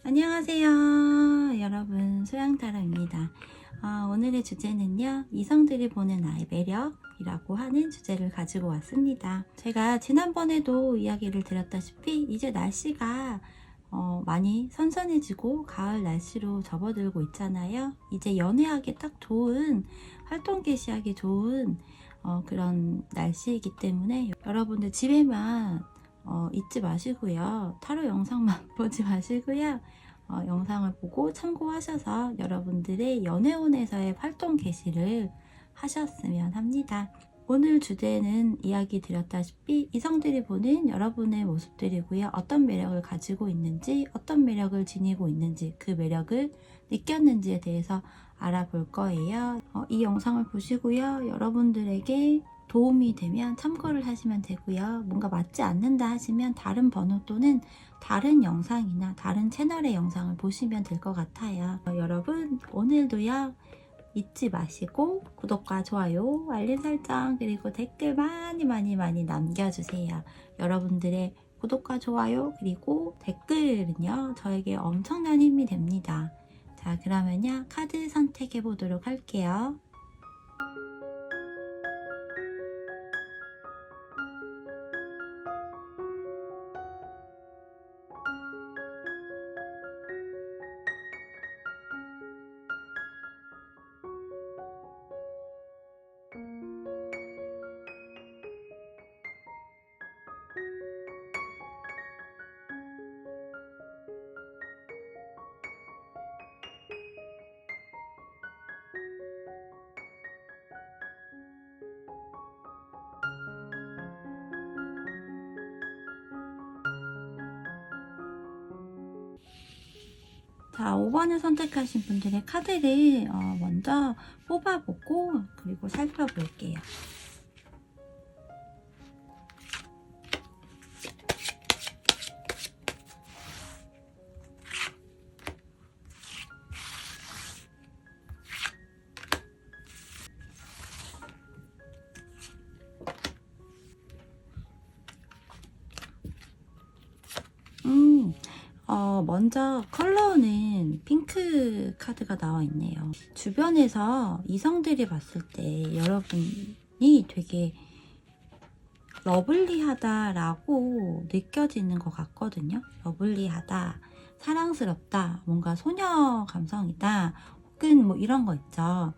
안녕하세요 여러분, 소양타로입니다. 오늘의 주제는요, 이성들이 보는 나의 매력이라고 하는 주제를 가지고 왔습니다. 제가 지난번에도 이야기를 드렸다시피 이제 날씨가 많이 선선해지고 가을 날씨로 접어들고 있잖아요. 이제 연애하기 딱 좋은, 활동 개시하기 좋은 그런 날씨이기 때문에 여러분들 집에만 있지 마시고요, 타로 영상만 보지 마시고요, 영상을 보고 참고하셔서 여러분들의 연애운에서의 활동 개시를 하셨으면 합니다. 오늘 주제는 이야기 드렸다시피 이성들이 보는 여러분의 모습들이고요. 어떤 매력을 가지고 있는지, 어떤 매력을 지니고 있는지, 그 매력을 느꼈는지에 대해서 알아볼 거예요. 이 영상을 보시고요, 여러분들에게 도움이 되면 참고를 하시면 되고요. 뭔가 맞지 않는다 하시면 다른 번호 또는 다른 영상이나 다른 채널의 영상을 보시면 될 것 같아요. 여러분, 오늘도요, 잊지 마시고 구독과 좋아요, 알림 설정, 그리고 댓글 많이 남겨주세요. 여러분들의 구독과 좋아요 그리고 댓글은요, 저에게 엄청난 힘이 됩니다. 자, 그러면요, 카드 선택해 보도록 할게요. 자, 5번을 선택하신 분들의 카드를 먼저 뽑아보고 그리고 살펴볼게요. 먼저 컬러는 핑크 카드가 나와 있네요. 주변에서 이성들이 봤을 때 여러분이 되게 러블리하다라고 느껴지는 것 같거든요. 러블리하다, 사랑스럽다, 뭔가 소녀 감성이다, 혹은 뭐 이런 거 있죠.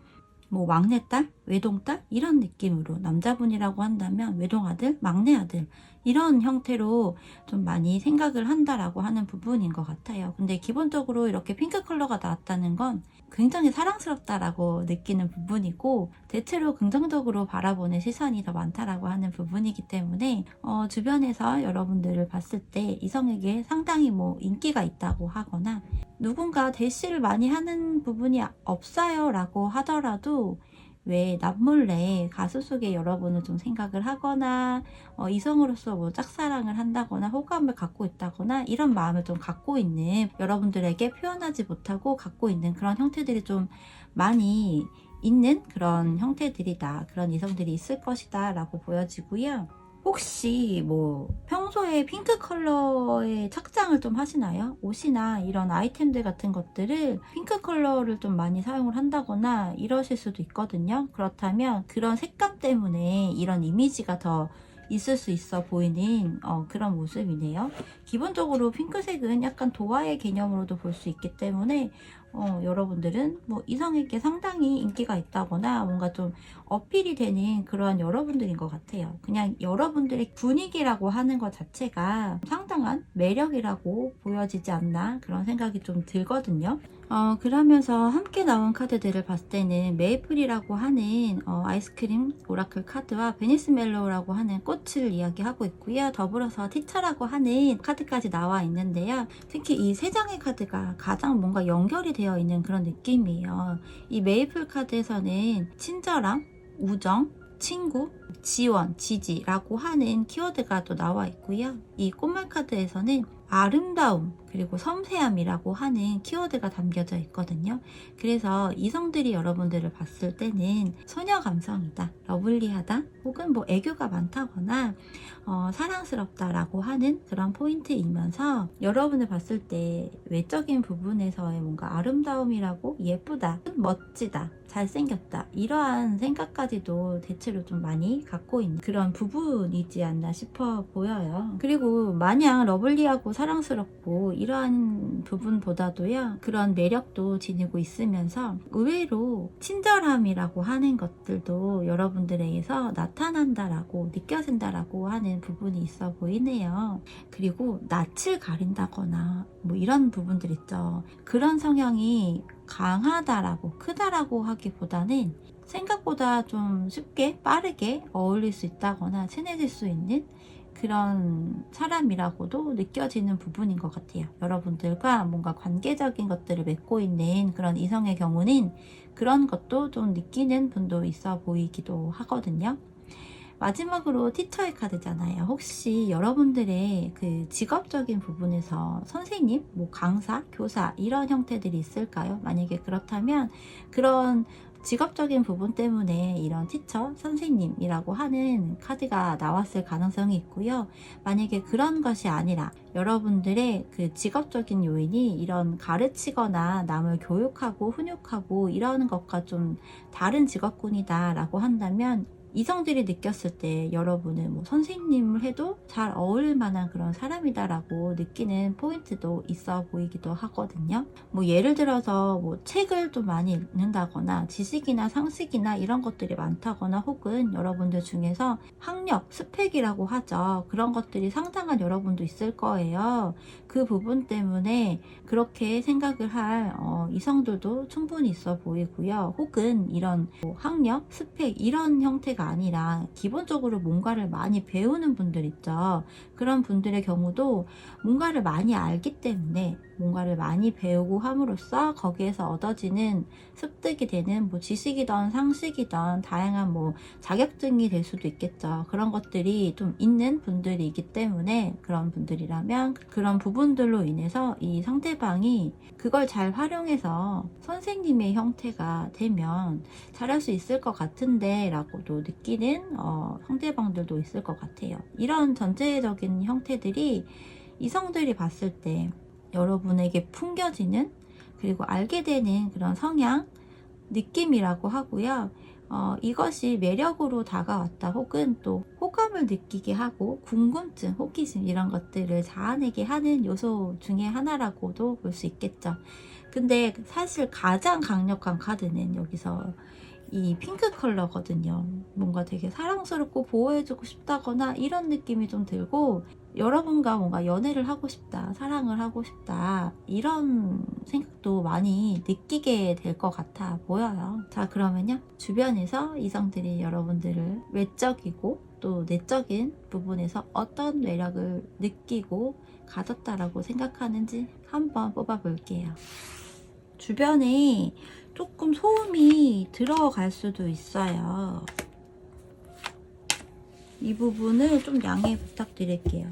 뭐 막내딸, 외동딸 이런 느낌으로, 남자분이라고 한다면 외동아들, 막내아들 이런 형태로 좀 많이 생각을 한다라고 하는 부분인 것 같아요. 근데 기본적으로 이렇게 핑크 컬러가 나왔다는 건 굉장히 사랑스럽다라고 느끼는 부분이고, 대체로 긍정적으로 바라보는 시선이 더 많다라고 하는 부분이기 때문에 주변에서 여러분들을 봤을 때 이성에게 상당히 뭐 인기가 있다고 하거나, 누군가 대시를 많이 하는 부분이 없어요 라고 하더라도 왜 남몰래 가슴 속에 여러분을 좀 생각을 하거나 이성으로서 뭐 짝사랑을 한다거나 호감을 갖고 있다거나 이런 마음을 좀 갖고 있는, 여러분들에게 표현하지 못하고 갖고 있는 그런 형태들이 좀 많이 있는 그런 형태들이다, 그런 이성들이 있을 것이다 라고 보여지고요. 혹시 뭐 평소에 핑크 컬러의 착장을 좀 하시나요? 옷이나 이런 아이템들 같은 것들을 핑크 컬러를 좀 많이 사용을 한다거나 이러실 수도 있거든요. 그렇다면 그런 색감 때문에 이런 이미지가 더 있을 수 있어 보이는 그런 모습이네요. 기본적으로 핑크색은 약간 도화의 개념으로도 볼 수 있기 때문에 여러분들은 뭐 이성에게 상당히 인기가 있다거나 뭔가 좀 어필이 되는 그러한 여러분들인 것 같아요. 그냥 여러분들의 분위기라고 하는 것 자체가 상당한 매력이라고 보여지지 않나, 그런 생각이 좀 들거든요. 그러면서 함께 나온 카드들을 봤을 때는 메이플이라고 하는 아이스크림 오라클 카드와 베니스 멜로우라고 하는 꽃을 이야기하고 있고요. 더불어서 티처라고 하는 카드까지 나와 있는데요. 특히 이 세 장의 카드가 가장 뭔가 연결이 되어 있는 그런 느낌이에요. 이 메이플 카드에서는 친절함, 우정, 친구, 지원, 지지라고 하는 키워드가 또 나와 있고요. 이 꽃말 카드에서는 아름다움, 그리고 섬세함이라고 하는 키워드가 담겨져 있거든요. 그래서 이성들이 여러분들을 봤을 때는 소녀 감성이다, 러블리하다, 혹은 뭐 애교가 많다거나 사랑스럽다라고 하는 그런 포인트이면서 여러분을 봤을 때 외적인 부분에서의 뭔가 아름다움이라고 예쁘다, 멋지다, 잘생겼다 이러한 생각까지도 대체로 좀 많이 갖고 있는 그런 부분이지 않나 싶어 보여요. 그리고 마냥 러블리하고 사랑스럽고 이러한 부분보다도요, 그런 매력도 지니고 있으면서 의외로 친절함이라고 하는 것들도 여러분들에게서 나타난다라고 느껴진다라고 하는 부분이 있어 보이네요. 그리고 낯을 가린다거나 뭐 이런 부분들 있죠. 그런 성향이 강하다라고 크다라고 하기보다는 생각보다 좀 쉽게 빠르게 어울릴 수 있다거나 친해질 수 있는 그런 사람이라고도 느껴지는 부분인 것 같아요. 여러분들과 뭔가 관계적인 것들을 맺고 있는 그런 이성의 경우는 그런 것도 좀 느끼는 분도 있어 보이기도 하거든요. 마지막으로 티처의 카드잖아요. 혹시 여러분들의 그 직업적인 부분에서 선생님, 뭐 강사, 교사 이런 형태들이 있을까요? 만약에 그렇다면 그런 직업적인 부분 때문에 이런 티처, 선생님이라고 하는 카드가 나왔을 가능성이 있고요. 만약에 그런 것이 아니라 여러분들의 그 직업적인 요인이 이런 가르치거나 남을 교육하고 훈육하고 이러는 것과 좀 다른 직업군이다 라고 한다면 이성들이 느꼈을 때 여러분은 뭐 선생님을 해도 잘 어울릴 만한 그런 사람이다라고 느끼는 포인트도 있어 보이기도 하거든요. 뭐 예를 들어서 뭐 책을 좀 많이 읽는다거나 지식이나 상식이나 이런 것들이 많다거나 혹은 여러분들 중에서 학력, 스펙이라고 하죠. 그런 것들이 상당한 여러분도 있을 거예요. 그 부분 때문에 그렇게 생각을 할 이성들도 충분히 있어 보이고요. 혹은 이런 뭐 학력, 스펙 이런 형태가 아니라 기본적으로 뭔가를 많이 배우는 분들 있죠. 그런 분들의 경우도 뭔가를 많이 알기 때문에 뭔가를 많이 배우고 함으로써 거기에서 얻어지는 습득이 되는 뭐 지식이든 상식이든 다양한 뭐 자격증이 될 수도 있겠죠. 그런 것들이 좀 있는 분들이기 때문에 그런 분들이라면 그런 부분들로 인해서 이 상대방이 그걸 잘 활용해서 선생님의 형태가 되면 잘할 수 있을 것 같은데 라고도 느끼는 상대방들도 있을 것 같아요. 이런 전체적인 형태들이 이성들이 봤을 때 여러분에게 풍겨지는 그리고 알게 되는 그런 성향, 느낌이라고 하고요. 이것이 매력으로 다가왔다 혹은 또 호감을 느끼게 하고 궁금증, 호기심 이런 것들을 자아내게 하는 요소 중에 하나라고도 볼 수 있겠죠. 근데 사실 가장 강력한 카드는 여기서 이 핑크 컬러거든요. 뭔가 되게 사랑스럽고 보호해주고 싶다거나 이런 느낌이 좀 들고 여러분과 뭔가 연애를 하고 싶다, 사랑을 하고 싶다 이런 생각도 많이 느끼게 될 것 같아 보여요. 자, 그러면요, 주변에서 이성들이 여러분들을 외적이고 또 내적인 부분에서 어떤 매력을 느끼고 가졌다라고 생각하는지 한번 뽑아 볼게요. 주변에 조금 소음이 들어갈 수도 있어요. 이 부분을 좀 양해 부탁드릴게요.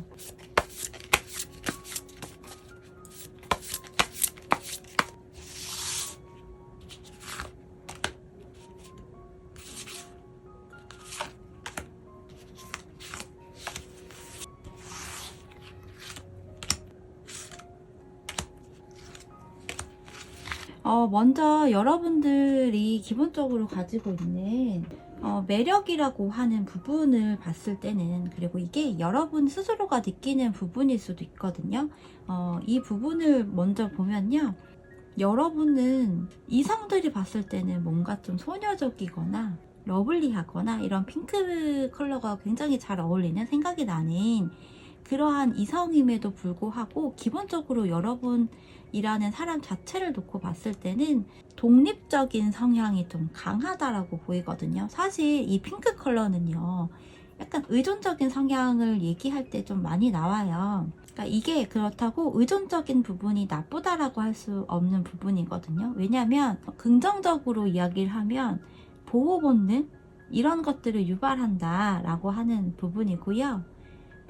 먼저 여러분들이 기본적으로 가지고 있는 매력이라고 하는 부분을 봤을 때는, 그리고 이게 여러분 스스로가 느끼는 부분일 수도 있거든요. 이 부분을 먼저 보면요, 여러분은 이성들이 봤을 때는 뭔가 좀 소녀적이거나 러블리하거나 이런 핑크 컬러가 굉장히 잘 어울리는 생각이 나는 그러한 이성임에도 불구하고 기본적으로 여러분이라는 사람 자체를 놓고 봤을 때는 독립적인 성향이 좀 강하다라고 보이거든요. 사실 이 핑크 컬러는요, 약간 의존적인 성향을 얘기할 때 좀 많이 나와요. 그러니까 이게 그렇다고 의존적인 부분이 나쁘다라고 할 수 없는 부분이거든요. 왜냐하면 긍정적으로 이야기를 하면 보호 본능 이런 것들을 유발한다라고 하는 부분이고요.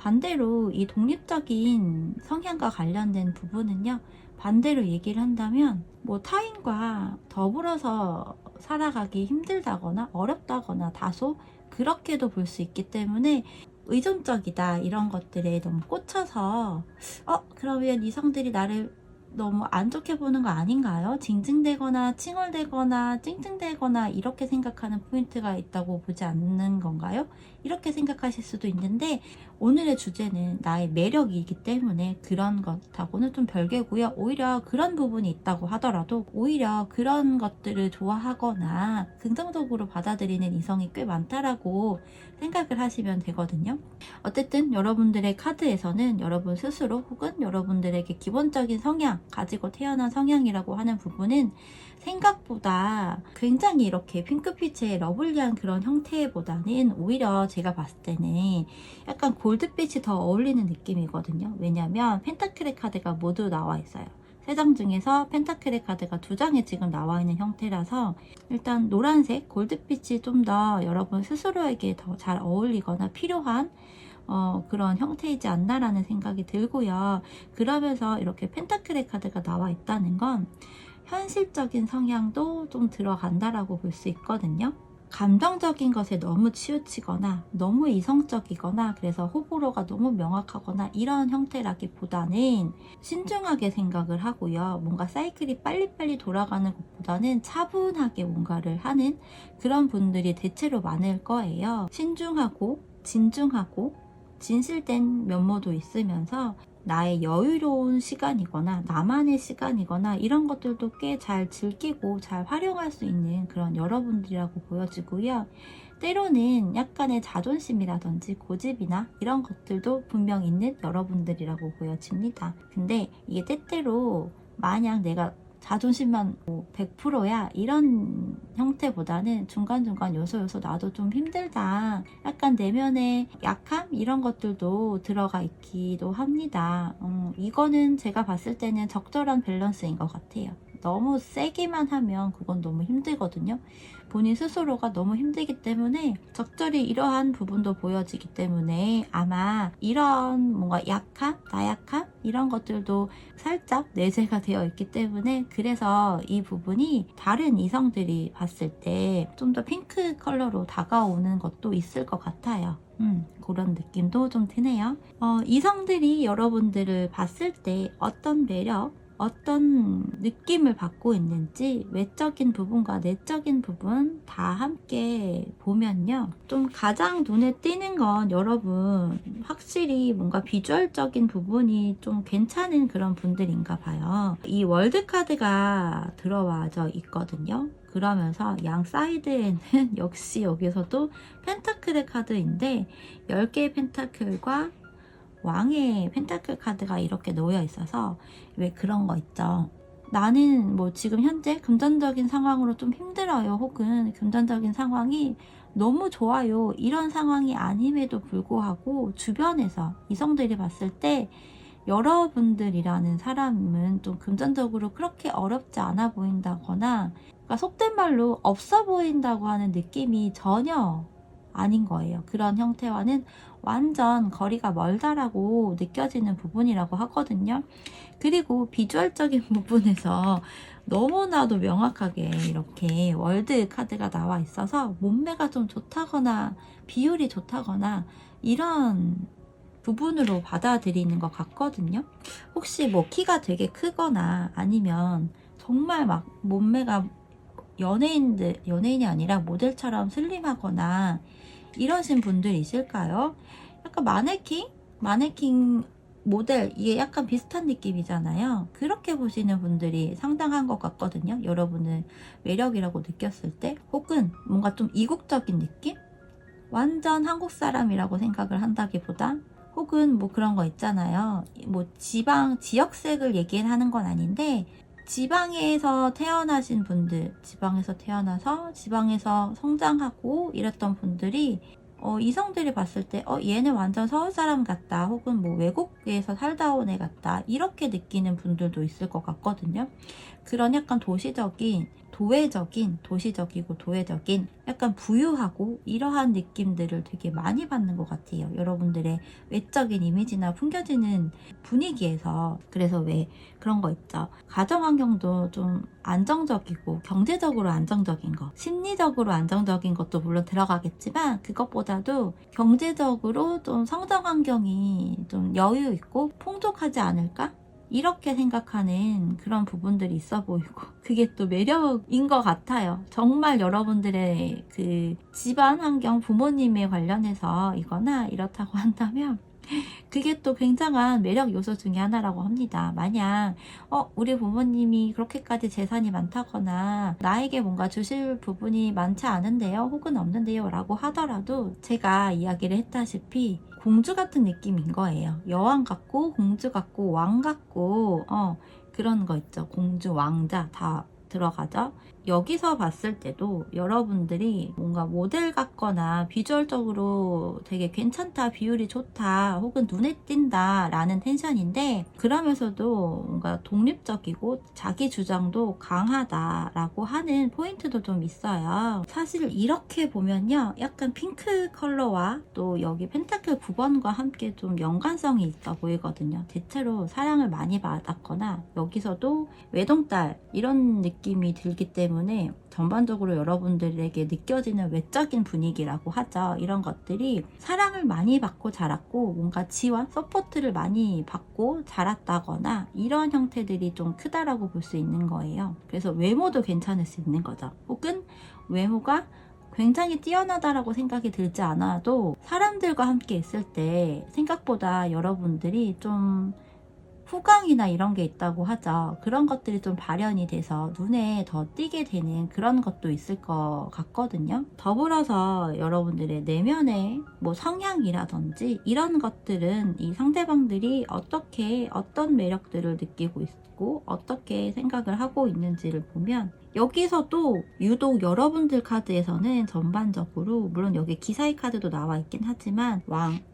반대로 이 독립적인 성향과 관련된 부분은요, 반대로 얘기를 한다면 뭐 타인과 더불어서 살아가기 힘들다거나 어렵다거나 다소 그렇게도 볼 수 있기 때문에 의존적이다 이런 것들에 너무 꽂혀서 그러면 이성들이 나를 너무 안 좋게 보는 거 아닌가요? 징징대거나 칭얼대거나 찡찡대거나 이렇게 생각하는 포인트가 있다고 보지 않는 건가요? 이렇게 생각하실 수도 있는데, 오늘의 주제는 나의 매력이기 때문에 그런 것하고는 좀 별개고요. 오히려 그런 부분이 있다고 하더라도 오히려 그런 것들을 좋아하거나 긍정적으로 받아들이는 이성이 꽤 많다라고 생각을 하시면 되거든요. 어쨌든 여러분들의 카드에서는 여러분 스스로 혹은 여러분들에게 기본적인 성향, 가지고 태어난 성향이라고 하는 부분은 생각보다 굉장히 이렇게 핑크빛의 러블리한 그런 형태보다는 오히려 제가 봤을 때는 약간 골드빛이 더 어울리는 느낌이거든요. 왜냐면 펜타클의 카드가 모두 나와 있어요. 3장 중에서 펜타클의 카드가 2장에 지금 나와 있는 형태라서 일단 노란색 골드빛이 좀 더 여러분 스스로에게 더 잘 어울리거나 필요한 그런 형태이지 않나라는 생각이 들고요. 그러면서 이렇게 펜타클의 카드가 나와 있다는 건 현실적인 성향도 좀 들어간다라고 볼 수 있거든요. 감정적인 것에 너무 치우치거나 너무 이성적이거나 그래서 호불호가 너무 명확하거나 이런 형태라기보다는 신중하게 생각을 하고요. 뭔가 사이클이 빨리빨리 돌아가는 것보다는 차분하게 뭔가를 하는 그런 분들이 대체로 많을 거예요. 신중하고 진중하고 진실된 면모도 있으면서 나의 여유로운 시간이거나 나만의 시간이거나 이런 것들도 꽤 잘 즐기고 잘 활용할 수 있는 그런 여러분들이라고 보여지고요. 때로는 약간의 자존심이라든지 고집이나 이런 것들도 분명 있는 여러분들이라고 보여집니다. 근데 이게 때때로 마냥 내가 자존심만 100%야 이런 형태보다는 중간중간 요소 나도 좀 힘들다, 약간 내면의 약함 이런 것들도 들어가 있기도 합니다. 이거는 제가 봤을 때는 적절한 밸런스인 것 같아요. 너무 세기만 하면 그건 너무 힘들거든요. 본인 스스로가 너무 힘들기 때문에 적절히 이러한 부분도 보여지기 때문에 아마 이런 뭔가 약함, 나약함 이런 것들도 살짝 내재가 되어 있기 때문에 그래서 이 부분이 다른 이성들이 봤을 때 좀 더 핑크 컬러로 다가오는 것도 있을 것 같아요. 그런 느낌도 좀 드네요. 이성들이 여러분들을 봤을 때 어떤 매력, 어떤 느낌을 받고 있는지 외적인 부분과 내적인 부분 다 함께 보면요, 좀 가장 눈에 띄는 건 여러분 확실히 뭔가 비주얼적인 부분이 좀 괜찮은 그런 분들인가 봐요. 이 월드 카드가 들어와져 있거든요. 그러면서 양 사이드에는 역시 여기서도 펜타클의 카드인데 10개의 펜타클과 왕의 펜타클 카드가 이렇게 놓여 있어서 왜 그런 거 있죠. 나는 뭐 지금 현재 금전적인 상황으로 좀 힘들어요. 혹은 금전적인 상황이 너무 좋아요. 이런 상황이 아님에도 불구하고 주변에서 이성들이 봤을 때 여러분들이라는 사람은 좀 금전적으로 그렇게 어렵지 않아 보인다거나, 그러니까 속된 말로 없어 보인다고 하는 느낌이 전혀 아닌 거예요. 그런 형태와는 완전 거리가 멀다라고 느껴지는 부분이라고 하거든요. 그리고 비주얼적인 부분에서 너무나도 명확하게 이렇게 월드 카드가 나와 있어서 몸매가 좀 좋다거나 비율이 좋다거나 이런 부분으로 받아들이는 것 같거든요. 혹시 뭐 키가 되게 크거나 아니면 정말 막 몸매가 연예인이 아니라 모델처럼 슬림하거나 이러신 분들 있을까요? 약간 마네킹 모델, 이게 약간 비슷한 느낌이잖아요. 그렇게 보시는 분들이 상당한 것 같거든요. 여러분을 매력이라고 느꼈을 때, 혹은 뭔가 좀 이국적인 느낌? 완전 한국 사람이라고 생각을 한다기보다, 혹은 뭐 그런 거 있잖아요. 뭐 지역색을 얘기하는 건 아닌데, 지방에서 태어나신 분들, 지방에서 태어나서 지방에서 성장하고 이랬던 분들이 이성들이 봤을 때 얘는 완전 서울 사람 같다, 혹은 뭐 외국에서 살다 온 애 같다, 이렇게 느끼는 분들도 있을 것 같거든요. 그런 약간 도시적이고 도회적인 약간 부유하고 이러한 느낌들을 되게 많이 받는 것 같아요. 여러분들의 외적인 이미지나 풍겨지는 분위기에서. 그래서 왜 그런 거 있죠. 가정 환경도 좀 안정적이고 경제적으로 안정적인 거, 심리적으로 안정적인 것도 물론 들어가겠지만, 그것보다도 경제적으로 좀 성장 환경이 좀 여유 있고 풍족하지 않을까? 이렇게 생각하는 그런 부분들이 있어 보이고, 그게 또 매력인 것 같아요. 정말 여러분들의 그 집안 환경, 부모님에 관련해서 이거나 이렇다고 한다면 그게 또 굉장한 매력 요소 중에 하나라고 합니다. 만약 우리 부모님이 그렇게까지 재산이 많다거나 나에게 뭔가 주실 부분이 많지 않은데요, 혹은 없는데요 라고 하더라도, 제가 이야기를 했다시피 공주 같은 느낌인 거예요. 여왕 같고 공주 같고 왕 같고 그런 거 있죠. 공주, 왕자 다 들어가죠. 여기서 봤을 때도 여러분들이 뭔가 모델 같거나 비주얼적으로 되게 괜찮다, 비율이 좋다, 혹은 눈에 띈다 라는 텐션인데, 그러면서도 뭔가 독립적이고 자기 주장도 강하다 라고 하는 포인트도 좀 있어요. 사실 이렇게 보면요, 약간 핑크 컬러와 또 여기 펜타클 9번과 함께 좀 연관성이 있어 보이거든요. 대체로 사랑을 많이 받았거나 여기서도 외동딸 이런 느낌이 들기 때문에 전반적으로 여러분들에게 느껴지는 외적인 분위기라고 하죠. 이런 것들이 사랑을 많이 받고 자랐고, 뭔가 지원, 서포트를 많이 받고 자랐다거나 이런 형태들이 좀 크다라고 볼 수 있는 거예요. 그래서 외모도 괜찮을 수 있는 거죠. 혹은 외모가 굉장히 뛰어나다라고 생각이 들지 않아도 사람들과 함께 있을 때 생각보다 여러분들이 좀 후광이나 이런 게 있다고 하죠. 그런 것들이 좀 발현이 돼서 눈에 더 띄게 되는 그런 것도 있을 것 같거든요. 더불어서 여러분들의 내면의 뭐 성향이라든지 이런 것들은 이 상대방들이 어떤 매력들을 느끼고 있고 어떻게 생각을 하고 있는지를 보면, 여기서도 유독 여러분들 카드에서는 전반적으로, 물론 여기 기사의 카드도 나와 있긴 하지만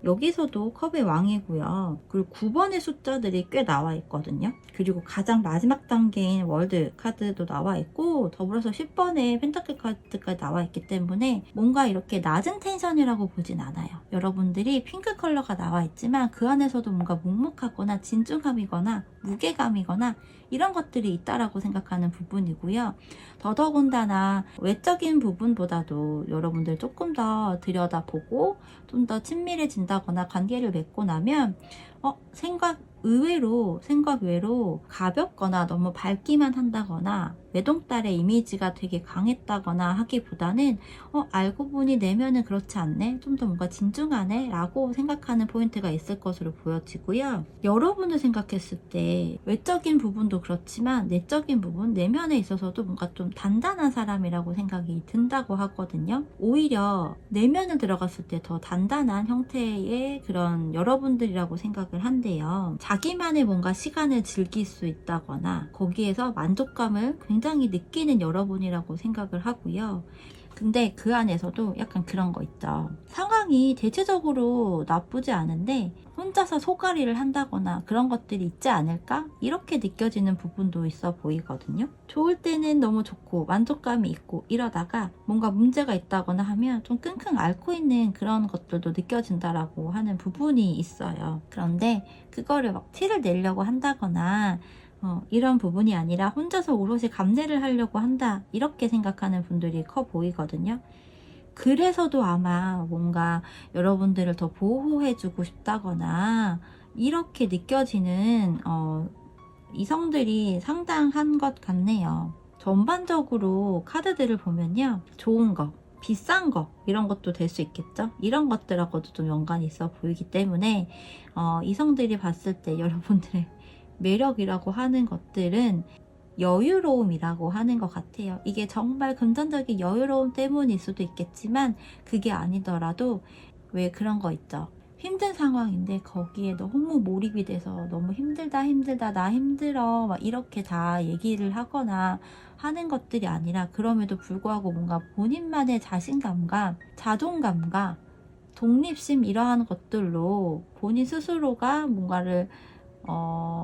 여기서도 컵의 왕이고요. 그리고 9번의 숫자들이 꽤 나와 있거든요. 그리고 가장 마지막 단계인 월드 카드도 나와 있고, 더불어서 10번의 펜타클 카드까지 나와 있기 때문에 뭔가 이렇게 낮은 텐션이라고 보진 않아요. 여러분들이 핑크 컬러가 나와 있지만 그 안에서도 뭔가 묵묵하거나 진중함이거나 무게감이거나 이런 것들이 있다라고 생각하는 부분이고요. 더더군다나 외적인 부분보다도 여러분들 조금 더 들여다보고 좀 더 친밀해진다거나 관계를 맺고 나면 생각 외로 가볍거나 너무 밝기만 한다거나 외동딸의 이미지가 되게 강했다거나 하기보다는 알고 보니 내면은 그렇지 않네, 좀 더 뭔가 진중하네 라고 생각하는 포인트가 있을 것으로 보여지고요. 여러분을 생각했을 때 외적인 부분도 그렇지만 내적인 부분, 내면에 있어서도 뭔가 좀 단단한 사람이라고 생각이 든다고 하거든요. 오히려 내면을 들어갔을 때 더 단단한 형태의 그런 여러분들이라고 생각을 한대요. 자기만의 뭔가 시간을 즐길 수 있다거나 거기에서 만족감을 굉장히 느끼는 여러분이라고 생각을 하고요. 근데 그 안에서도 약간 그런 거 있죠. 상황이 대체적으로 나쁘지 않은데 혼자서 소가리를 한다거나 그런 것들이 있지 않을까? 이렇게 느껴지는 부분도 있어 보이거든요. 좋을 때는 너무 좋고 만족감이 있고 이러다가 뭔가 문제가 있다거나 하면 좀 끙끙 앓고 있는 그런 것들도 느껴진다라고 하는 부분이 있어요. 그런데 그거를 막 티를 내려고 한다거나 이런 부분이 아니라 혼자서 오롯이 감내를 하려고 한다, 이렇게 생각하는 분들이 커 보이거든요. 그래서도 아마 뭔가 여러분들을 더 보호해주고 싶다거나 이렇게 느껴지는 이성들이 상당한 것 같네요. 전반적으로 카드들을 보면요, 좋은 거, 비싼 거 이런 것도 될 수 있겠죠. 이런 것들하고도 좀 연관이 있어 보이기 때문에 이성들이 봤을 때 여러분들의 매력이라고 하는 것들은 여유로움이라고 하는 것 같아요. 이게 정말 금전적인 여유로움 때문일 수도 있겠지만 그게 아니더라도 왜 그런 거 있죠. 힘든 상황인데 거기에 너무 몰입이 돼서 너무 힘들다 나 힘들어 막 이렇게 다 얘기를 하거나 하는 것들이 아니라, 그럼에도 불구하고 뭔가 본인만의 자신감과 자존감과 독립심 이러한 것들로 본인 스스로가 뭔가를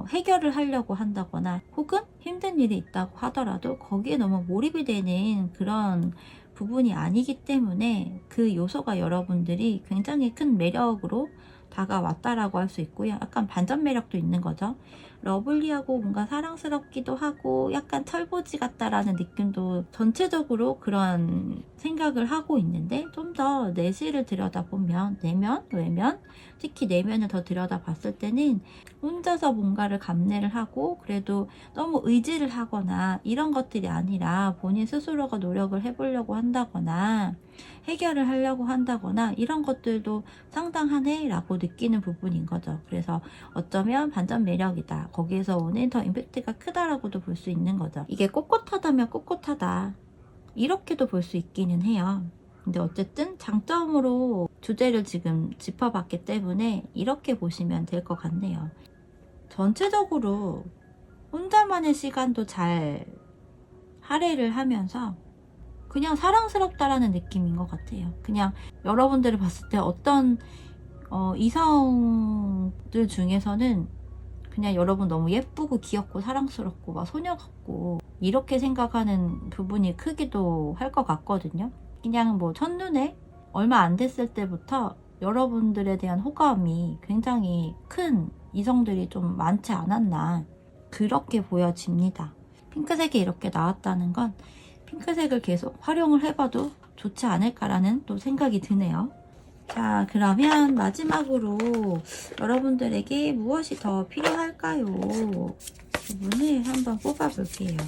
해결을 하려고 한다거나 혹은 힘든 일이 있다고 하더라도 거기에 너무 몰입이 되는 그런 부분이 아니기 때문에 그 요소가 여러분들이 굉장히 큰 매력으로 다가왔다라고 할 수 있고요. 약간 반전 매력도 있는 거죠. 러블리하고 뭔가 사랑스럽기도 하고 약간 철부지 같다라는 느낌도 전체적으로 그런 생각을 하고 있는데, 좀 더 내실을 들여다보면 내면, 외면, 특히 내면을 더 들여다봤을 때는 혼자서 뭔가를 감내를 하고 그래도 너무 의지를 하거나 이런 것들이 아니라 본인 스스로가 노력을 해보려고 한다거나 해결을 하려고 한다거나 이런 것들도 상당하네 라고 느끼는 부분인 거죠. 그래서 어쩌면 반전 매력이다, 거기에서 오는 더 임팩트가 크다라고도 볼 수 있는 거죠. 이게 꼿꼿하다면 꼿꼿하다 이렇게도 볼 수 있기는 해요. 근데 어쨌든 장점으로 주제를 지금 짚어봤기 때문에 이렇게 보시면 될 것 같네요. 전체적으로 혼자만의 시간도 잘 할애를 하면서 그냥 사랑스럽다라는 느낌인 것 같아요. 그냥 여러분들이 봤을 때 어떤 이성들 중에서는 그냥 여러분 너무 예쁘고 귀엽고 사랑스럽고 막 소녀 같고 이렇게 생각하는 부분이 크기도 할 것 같거든요. 그냥 뭐 첫눈에 얼마 안 됐을 때부터 여러분들에 대한 호감이 굉장히 큰 이성들이 좀 많지 않았나 그렇게 보여집니다. 핑크색이 이렇게 나왔다는 건 핑크색을 계속 활용을 해봐도 좋지 않을까라는 또 생각이 드네요. 자, 그러면 마지막으로 여러분들에게 무엇이 더 필요할까요? 부분을 한번 뽑아볼게요.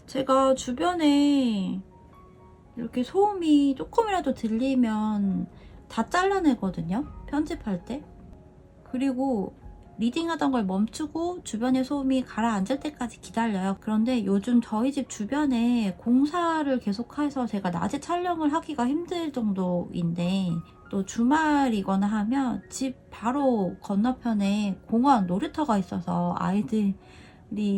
제가 주변에 이렇게 소음이 조금이라도 들리면 다 잘라내거든요, 편집할 때. 그리고 리딩하던 걸 멈추고 주변의 소음이 가라앉을 때까지 기다려요. 그런데 요즘 저희 집 주변에 공사를 계속해서 제가 낮에 촬영을 하기가 힘들 정도인데, 또 주말이거나 하면 집 바로 건너편에 공원 놀이터가 있어서 아이들이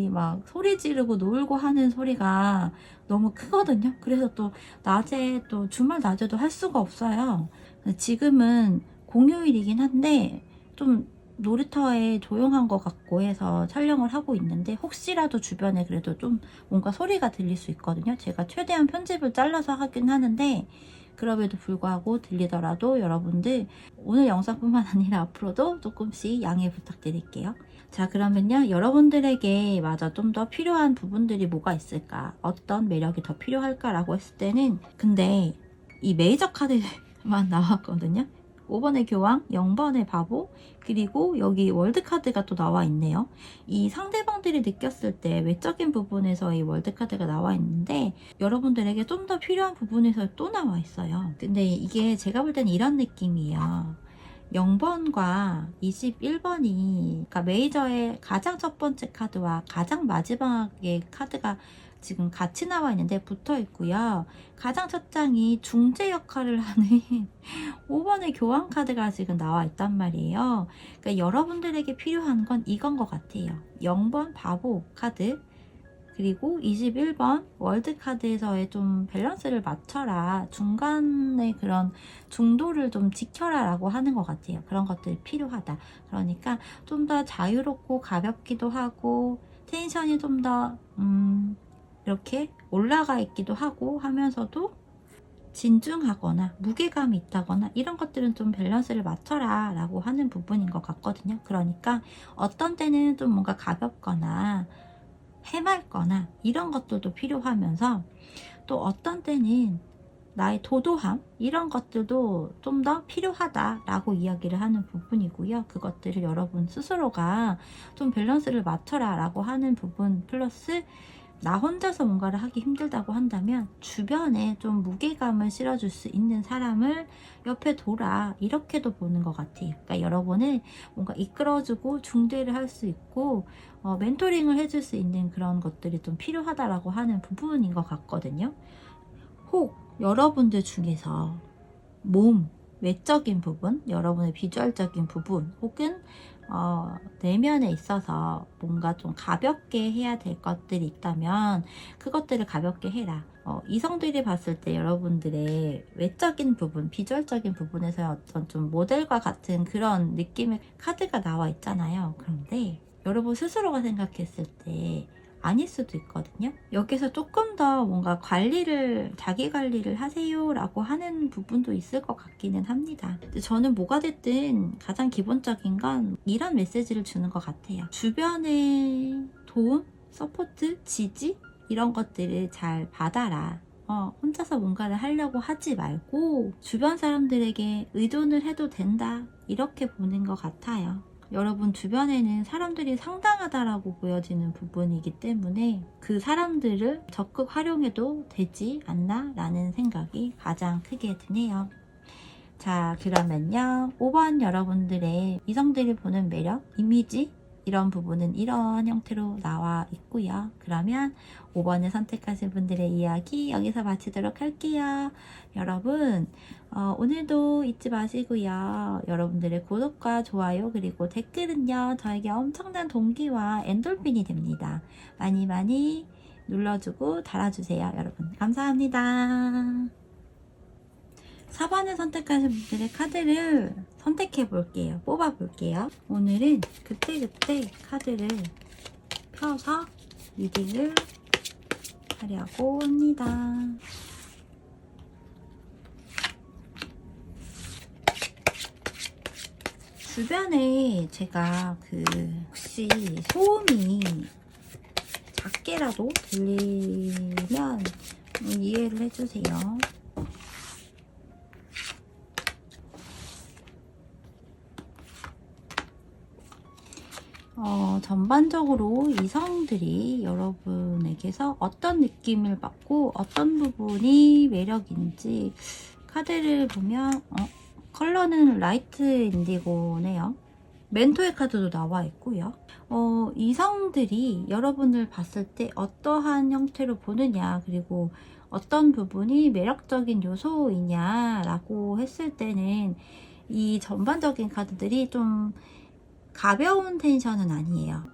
막 소리 지르고 놀고 하는 소리가 너무 크거든요. 그래서 또 낮에, 또 주말 낮에도 할 수가 없어요. 지금은 공휴일이긴 한데 좀 놀이터에 조용한 것 같고 해서 촬영을 하고 있는데, 혹시라도 주변에 그래도 좀 뭔가 소리가 들릴 수 있거든요. 제가 최대한 편집을 잘라서 하긴 하는데 그럼에도 불구하고 들리더라도 여러분들 오늘 영상뿐만 아니라 앞으로도 조금씩 양해 부탁드릴게요. 자, 그러면요, 여러분들에게 마저 좀 더 필요한 부분들이 뭐가 있을까, 어떤 매력이 더 필요할까라고 했을 때는 근데 이 메이저 카드만 나왔거든요. 5번의 교황, 0번의 바보, 그리고 여기 월드카드가 또 나와 있네요. 이 상대방들이 느꼈을 때 외적인 부분에서 이 월드카드가 나와 있는데 여러분들에게 좀 더 필요한 부분에서 또 나와 있어요. 근데 이게 제가 볼 때는 이런 느낌이에요. 0번과 21번이 그러니까 메이저의 가장 첫 번째 카드와 가장 마지막의 카드가 지금 같이 나와 있는데 붙어 있고요. 가장 첫 장이 중재 역할을 하는 5번의 교환 카드가 지금 나와 있단 말이에요. 그러니까 여러분들에게 필요한 건 이건 것 같아요. 0번 바보 카드, 그리고 21번 월드 카드에서의 좀 밸런스를 맞춰라, 중간에 그런 중도를 좀 지켜라 라고 하는 것 같아요. 그런 것들이 필요하다. 그러니까 좀 더 자유롭고 가볍기도 하고 텐션이 좀 더 이렇게 올라가 있기도 하고 하면서도 진중하거나 무게감이 있다거나 이런 것들은 좀 밸런스를 맞춰라 라고 하는 부분인 것 같거든요. 그러니까 어떤 때는 좀 뭔가 가볍거나 해맑거나 이런 것들도 필요하면서, 또 어떤 때는 나의 도도함 이런 것들도 좀 더 필요하다라고 이야기를 하는 부분이고요. 그것들을 여러분 스스로가 좀 밸런스를 맞춰라 라고 하는 부분, 플러스 나 혼자서 뭔가를 하기 힘들다고 한다면 주변에 좀 무게감을 실어줄 수 있는 사람을 옆에 둬라, 이렇게도 보는 것 같아요. 그러니까 여러분을 뭔가 이끌어주고 중재를 할 수 있고 멘토링을 해줄 수 있는 그런 것들이 좀 필요하다라고 하는 부분인 것 같거든요. 혹 여러분들 중에서 몸, 외적인 부분, 여러분의 비주얼적인 부분, 혹은 내면에 있어서 뭔가 좀 가볍게 해야 될 것들이 있다면 그것들을 가볍게 해라. 이성들이 봤을 때 여러분들의 외적인 부분, 비주얼적인 부분에서 어떤 좀 모델과 같은 그런 느낌의 카드가 나와 있잖아요. 그런데 여러분 스스로가 생각했을 때 아닐 수도 있거든요. 여기서 조금 더 뭔가 자기 관리를 하세요 라고 하는 부분도 있을 것 같기는 합니다. 저는 뭐가 됐든 가장 기본적인 건 이런 메시지를 주는 것 같아요. 주변의 도움, 서포트, 지지 이런 것들을 잘 받아라. 혼자서 뭔가를 하려고 하지 말고 주변 사람들에게 의존을 해도 된다. 이렇게 보는 것 같아요. 여러분 주변에는 사람들이 상당하다라고 보여지는 부분이기 때문에 그 사람들을 적극 활용해도 되지 않나 라는 생각이 가장 크게 드네요. 자, 그러면요 5번 여러분들의 이성들이 보는 매력, 이미지 이런 부분은 이런 형태로 나와 있고요. 그러면 5번을 선택하신 분들의 이야기 여기서 마치도록 할게요. 여러분 오늘도 잊지 마시고요. 여러분들의 구독과 좋아요 그리고 댓글은요 저에게 엄청난 동기와 엔돌핀이 됩니다. 많이 많이 눌러주고 달아주세요. 여러분 감사합니다. 4번을 선택하신 분들의 카드를 선택해 볼게요. 뽑아 볼게요. 오늘은 그때그때 카드를 펴서 리딩을 하려고 합니다. 주변에 제가 혹시 소음이 작게라도 들리면 이해를 해주세요. 전반적으로 이성들이 여러분에게서 어떤 느낌을 받고 어떤 부분이 매력인지 카드를 보면 컬러는 라이트 인디고네요. 멘토의 카드도 나와 있고요. 이성들이 여러분을 봤을 때 어떠한 형태로 보느냐 그리고 어떤 부분이 매력적인 요소이냐라고 했을 때는 이 전반적인 카드들이 좀 가벼운 텐션은 아니에요.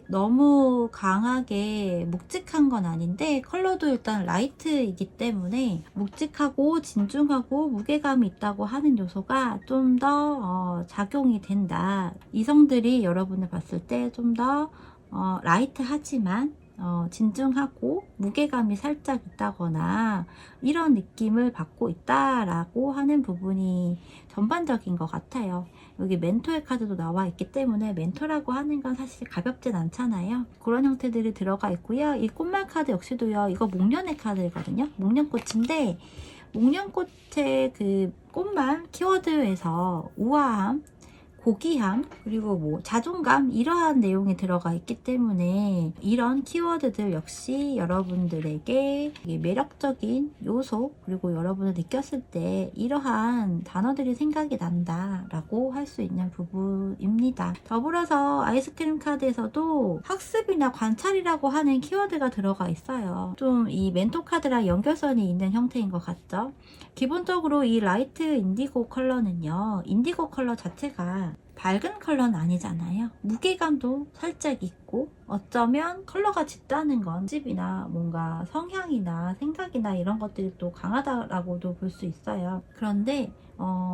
너무 강하게 묵직한 건 아닌데 컬러도 일단 라이트이기 때문에 묵직하고 진중하고 무게감이 있다고 하는 요소가 좀 더 작용이 된다. 이성들이 여러분을 봤을 때 좀 더 라이트하지만 진중하고 무게감이 살짝 있다거나 이런 느낌을 받고 있다라고 하는 부분이 전반적인 것 같아요. 여기 멘토의 카드도 나와 있기 때문에 멘토라고 하는 건 사실 가볍진 않잖아요. 그런 형태들이 들어가 있고요. 이 꽃말 카드 역시도요. 이거 목련의 카드거든요. 목련꽃인데 목련꽃의 그 꽃말 키워드에서 우아함, 고귀함, 그리고 뭐 자존감 이러한 내용이 들어가 있기 때문에 이런 키워드들 역시 여러분들에게 매력적인 요소 그리고 여러분을 느꼈을 때 이러한 단어들이 생각이 난다 라고 할 수 있는 부분입니다. 더불어서 아이스크림 카드에서도 학습이나 관찰이라고 하는 키워드가 들어가 있어요. 좀 이 멘토 카드랑 연결선이 있는 형태인 것 같죠? 기본적으로 이 라이트 인디고 컬러는요, 인디고 컬러 자체가 밝은 컬러는 아니잖아요. 무게감도 살짝 있고 어쩌면 컬러가 짙다는 건 집이나 뭔가 성향이나 생각이나 이런 것들이 또 강하다라고도 볼 수 있어요. 그런데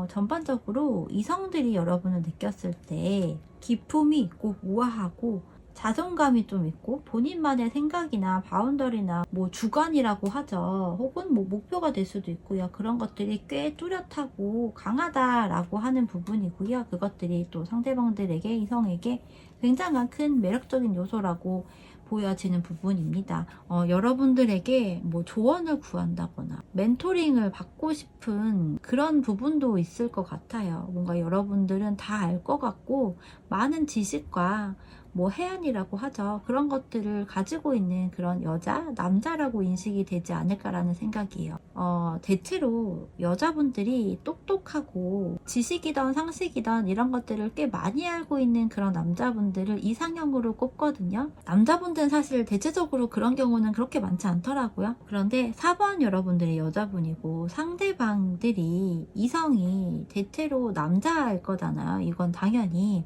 전반적으로 이성들이 여러분을 느꼈을 때 기품이 있고 우아하고 자존감이 좀 있고 본인만의 생각이나 바운더리나 뭐 주관이라고 하죠. 혹은 뭐 목표가 될 수도 있고요. 그런 것들이 꽤 뚜렷하고 강하다라고 하는 부분이고요. 그것들이 또 상대방들에게 이성에게 굉장한 큰 매력적인 요소라고 보여지는 부분입니다. 여러분들에게 뭐 조언을 구한다거나 멘토링을 받고 싶은 그런 부분도 있을 것 같아요. 뭔가 여러분들은 다 알 것 같고 많은 지식과 뭐 해안이라고 하죠. 그런 것들을 가지고 있는 그런 남자라고 인식이 되지 않을까라는 생각이에요. 대체로 여자분들이 똑똑하고 지식이든 상식이든 이런 것들을 꽤 많이 알고 있는 그런 남자분들을 이상형으로 꼽거든요. 남자분들은 사실 대체적으로 그런 경우는 그렇게 많지 않더라고요. 그런데 4번 여러분들이 여자분이고 상대방들이 이성이 대체로 남자일 거잖아요. 이건 당연히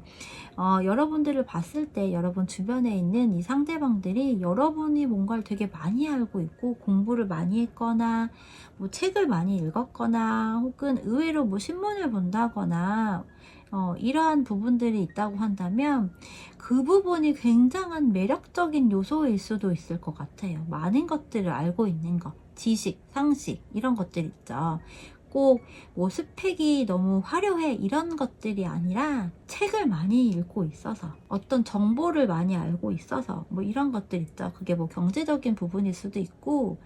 여러분들을 봤을 때 여러분 주변에 있는 이 상대방들이 여러분이 뭔가를 되게 많이 알고 있고 공부를 많이 했거나 뭐 책을 많이 읽었거나 혹은 의외로 뭐 신문을 본다거나 이러한 부분들이 있다고 한다면 그 부분이 굉장한 매력적인 요소일 수도 있을 것 같아요. 많은 것들을 알고 있는 것, 지식, 상식 이런 것들 있죠. 꼭 뭐 스펙이 너무 화려해 이런 것들이 아니라 책을 많이 읽고 있어서 어떤 정보를 많이 알고 있어서 뭐 이런 것들 있죠. 그게 뭐 경제적인 부분일 수도 있고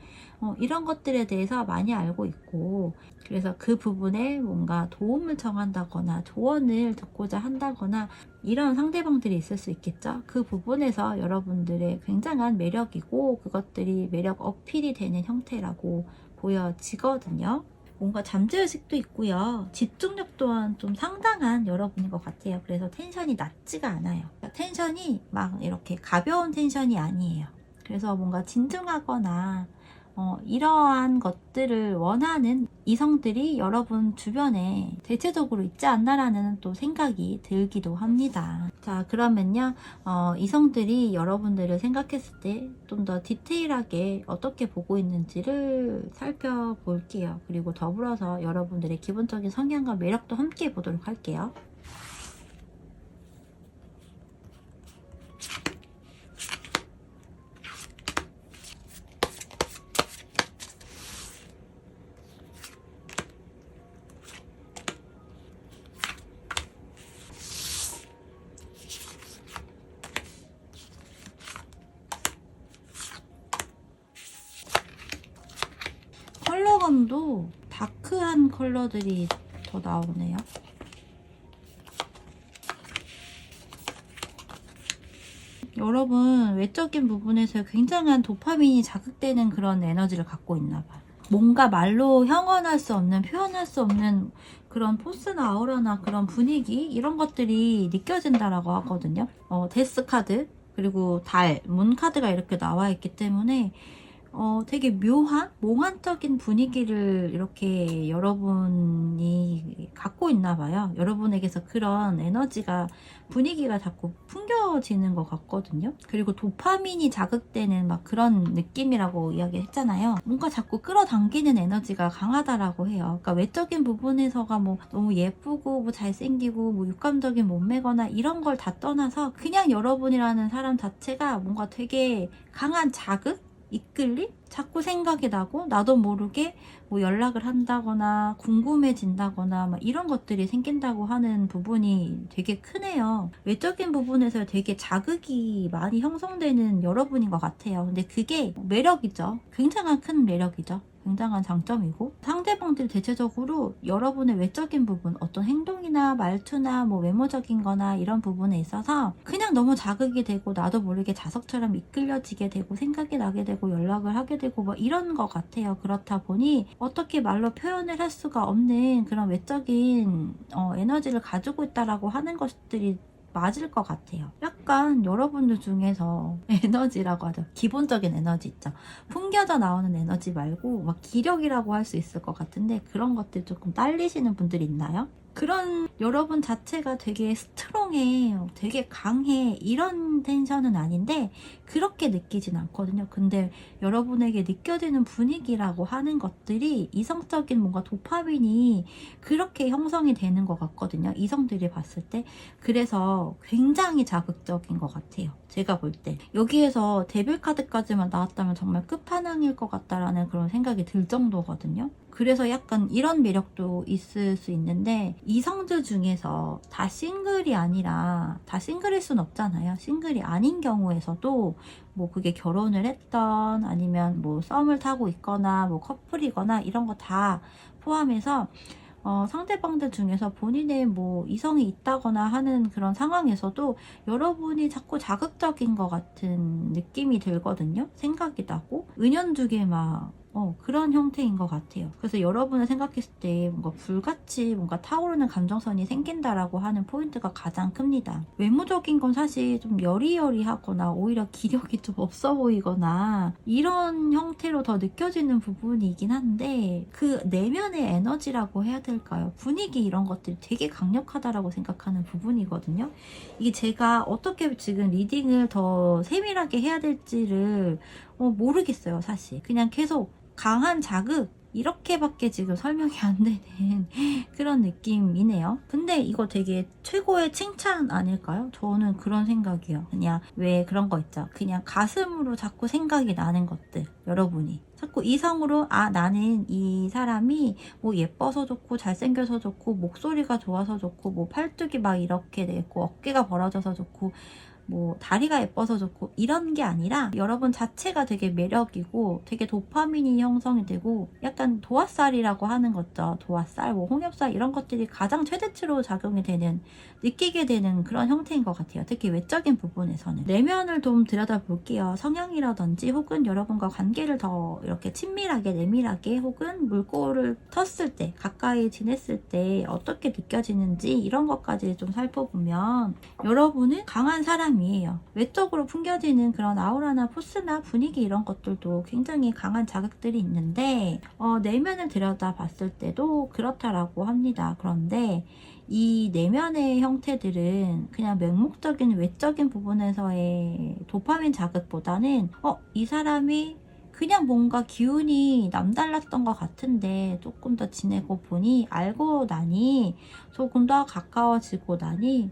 이런 것들에 대해서 많이 알고 있고 그래서 그 부분에 뭔가 도움을 청한다거나 조언을 듣고자 한다거나 이런 상대방들이 있을 수 있겠죠. 그 부분에서 여러분들의 굉장한 매력이고 그것들이 매력 어필이 되는 형태라고 보여지거든요. 뭔가 잠재의식도 있고요. 집중력 또한 좀 상당한 여러분인 것 같아요. 그래서 텐션이 낮지가 않아요. 텐션이 막 이렇게 가벼운 텐션이 아니에요. 그래서 뭔가 진중하거나 이러한 것들을 원하는 이성들이 여러분 주변에 대체적으로 있지 않나라는 또 생각이 들기도 합니다. 자, 그러면요, 이성들이 여러분들을 생각했을 때 좀 더 디테일하게 어떻게 보고 있는지를 살펴볼게요. 그리고 더불어서 여러분들의 기본적인 성향과 매력도 함께 보도록 할게요. 컬러감도 다크한 컬러들이 더 나오네요. 여러분 외적인 부분에서 굉장한 도파민이 자극되는 그런 에너지를 갖고 있나봐요. 뭔가 말로 형언할 수 없는, 표현할 수 없는 그런 포스나 아우라나 그런 분위기 이런 것들이 느껴진다라고 하거든요. 데스 카드 그리고 달, 문 카드가 이렇게 나와 있기 때문에 되게 묘한, 몽환적인 분위기를 이렇게 여러분이 갖고 있나 봐요. 여러분에게서 그런 에너지가, 분위기가 자꾸 풍겨지는 것 같거든요. 그리고 도파민이 자극되는 막 그런 느낌이라고 이야기했잖아요. 뭔가 자꾸 끌어당기는 에너지가 강하다라고 해요. 그러니까 외적인 부분에서가 뭐 너무 예쁘고 뭐 잘생기고 뭐 육감적인 몸매거나 이런 걸 다 떠나서 그냥 여러분이라는 사람 자체가 뭔가 되게 강한 자극? 이끌림? 자꾸 생각이 나고 나도 모르게 뭐 연락을 한다거나 궁금해진다거나 막 이런 것들이 생긴다고 하는 부분이 되게 크네요. 외적인 부분에서 되게 자극이 많이 형성되는 여러분인 것 같아요. 근데 그게 매력이죠. 굉장한 큰 매력이죠. 굉장한 장점이고 상대방들이 대체적으로 여러분의 외적인 부분 어떤 행동이나 말투나 뭐 외모적인 거나 이런 부분에 있어서 그냥 너무 자극이 되고 나도 모르게 자석처럼 이끌려지게 되고 생각이 나게 되고 연락을 하게 되고 뭐 이런 것 같아요. 그렇다 보니 어떻게 말로 표현을 할 수가 없는 그런 외적인 에너지를 가지고 있다라고 하는 것들이 맞을 것 같아요. 약간 여러분들 중에서 에너지라고 하죠. 기본적인 에너지 있죠. 풍겨져 나오는 에너지 말고 막 기력이라고 할 수 있을 것 같은데 그런 것들 조금 딸리시는 분들이 있나요? 그런 여러분 자체가 되게 스트롱해, 되게 강해 이런 텐션은 아닌데 그렇게 느끼진 않거든요. 근데 여러분에게 느껴지는 분위기라고 하는 것들이 이성적인 뭔가 도파민이 그렇게 형성이 되는 것 같거든요. 이성들이 봤을 때. 그래서 굉장히 자극적인 것 같아요. 제가 볼 때. 여기에서 데빌 카드까지만 나왔다면 정말 끝판왕일 것 같다라는 그런 생각이 들 정도거든요. 그래서 약간 이런 매력도 있을 수 있는데 이성들 중에서 다 싱글이 아니라 다 싱글일 순 없잖아요. 싱글이 아닌 경우에서도 뭐 그게 결혼을 했던 아니면 뭐 썸을 타고 있거나 뭐 커플이거나 이런 거 다 포함해서 상대방들 중에서 본인의 뭐 이성이 있다거나 하는 그런 상황에서도 여러분이 자꾸 자극적인 것 같은 느낌이 들거든요. 생각이 나고 은연중에 막 그런 형태인 것 같아요. 그래서 여러분을 생각했을 때 뭔가 불같이 뭔가 타오르는 감정선이 생긴다라고 하는 포인트가 가장 큽니다. 외모적인 건 사실 좀 여리여리하거나 오히려 기력이 좀 없어 보이거나 이런 형태로 더 느껴지는 부분이긴 한데 그 내면의 에너지라고 해야 될까요? 분위기 이런 것들이 되게 강력하다라고 생각하는 부분이거든요. 이게 제가 어떻게 지금 리딩을 더 세밀하게 해야 될지를 모르겠어요, 사실. 그냥 계속 강한 자극 이렇게밖에 지금 설명이 안 되는 그런 느낌이네요. 근데 이거 되게 최고의 칭찬 아닐까요? 저는 그런 생각이에요. 그냥 왜 그런 거 있죠. 그냥 가슴으로 자꾸 생각이 나는 것들. 여러분이 자꾸 이성으로 나는 이 사람이 뭐 예뻐서 좋고 잘생겨서 좋고 목소리가 좋아서 좋고 뭐 팔뚝이 막 이렇게 되고 어깨가 벌어져서 좋고 뭐 다리가 예뻐서 좋고 이런 게 아니라 여러분 자체가 되게 매력이고 되게 도파민이 형성이 되고 약간 도화살이라고 하는 거죠. 도화살, 뭐 홍엽살 이런 것들이 가장 최대치로 작용이 되는 느끼게 되는 그런 형태인 것 같아요. 특히 외적인 부분에서는. 내면을 좀 들여다볼게요. 성향이라든지 혹은 여러분과 관계를 더 이렇게 친밀하게 내밀하게 혹은 물꼬를 텄을 때 가까이 지냈을 때 어떻게 느껴지는지 이런 것까지 좀 살펴보면 여러분은 강한 사람이에요. 외적으로 풍겨지는 그런 아우라나 포스나 분위기 이런 것들도 굉장히 강한 자극들이 있는데 내면을 들여다봤을 때도 그렇다라고 합니다. 그런데 이 내면의 형태들은 그냥 맹목적인 외적인 부분에서의 도파민 자극보다는 이 사람이 그냥 뭔가 기운이 남달랐던 것 같은데 조금 더 지내고 보니 알고 나니 조금 더 가까워지고 나니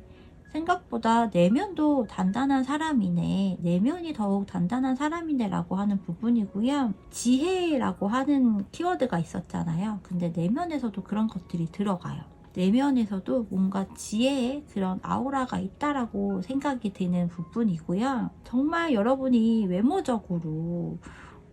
생각보다 내면도 단단한 사람이네. 내면이 더욱 단단한 사람이네 라고 하는 부분이고요. 지혜라고 하는 키워드가 있었잖아요. 근데 내면에서도 그런 것들이 들어가요. 내면에서도 뭔가 지혜의 그런 아우라가 있다라고 생각이 드는 부분이고요. 정말 여러분이 외모적으로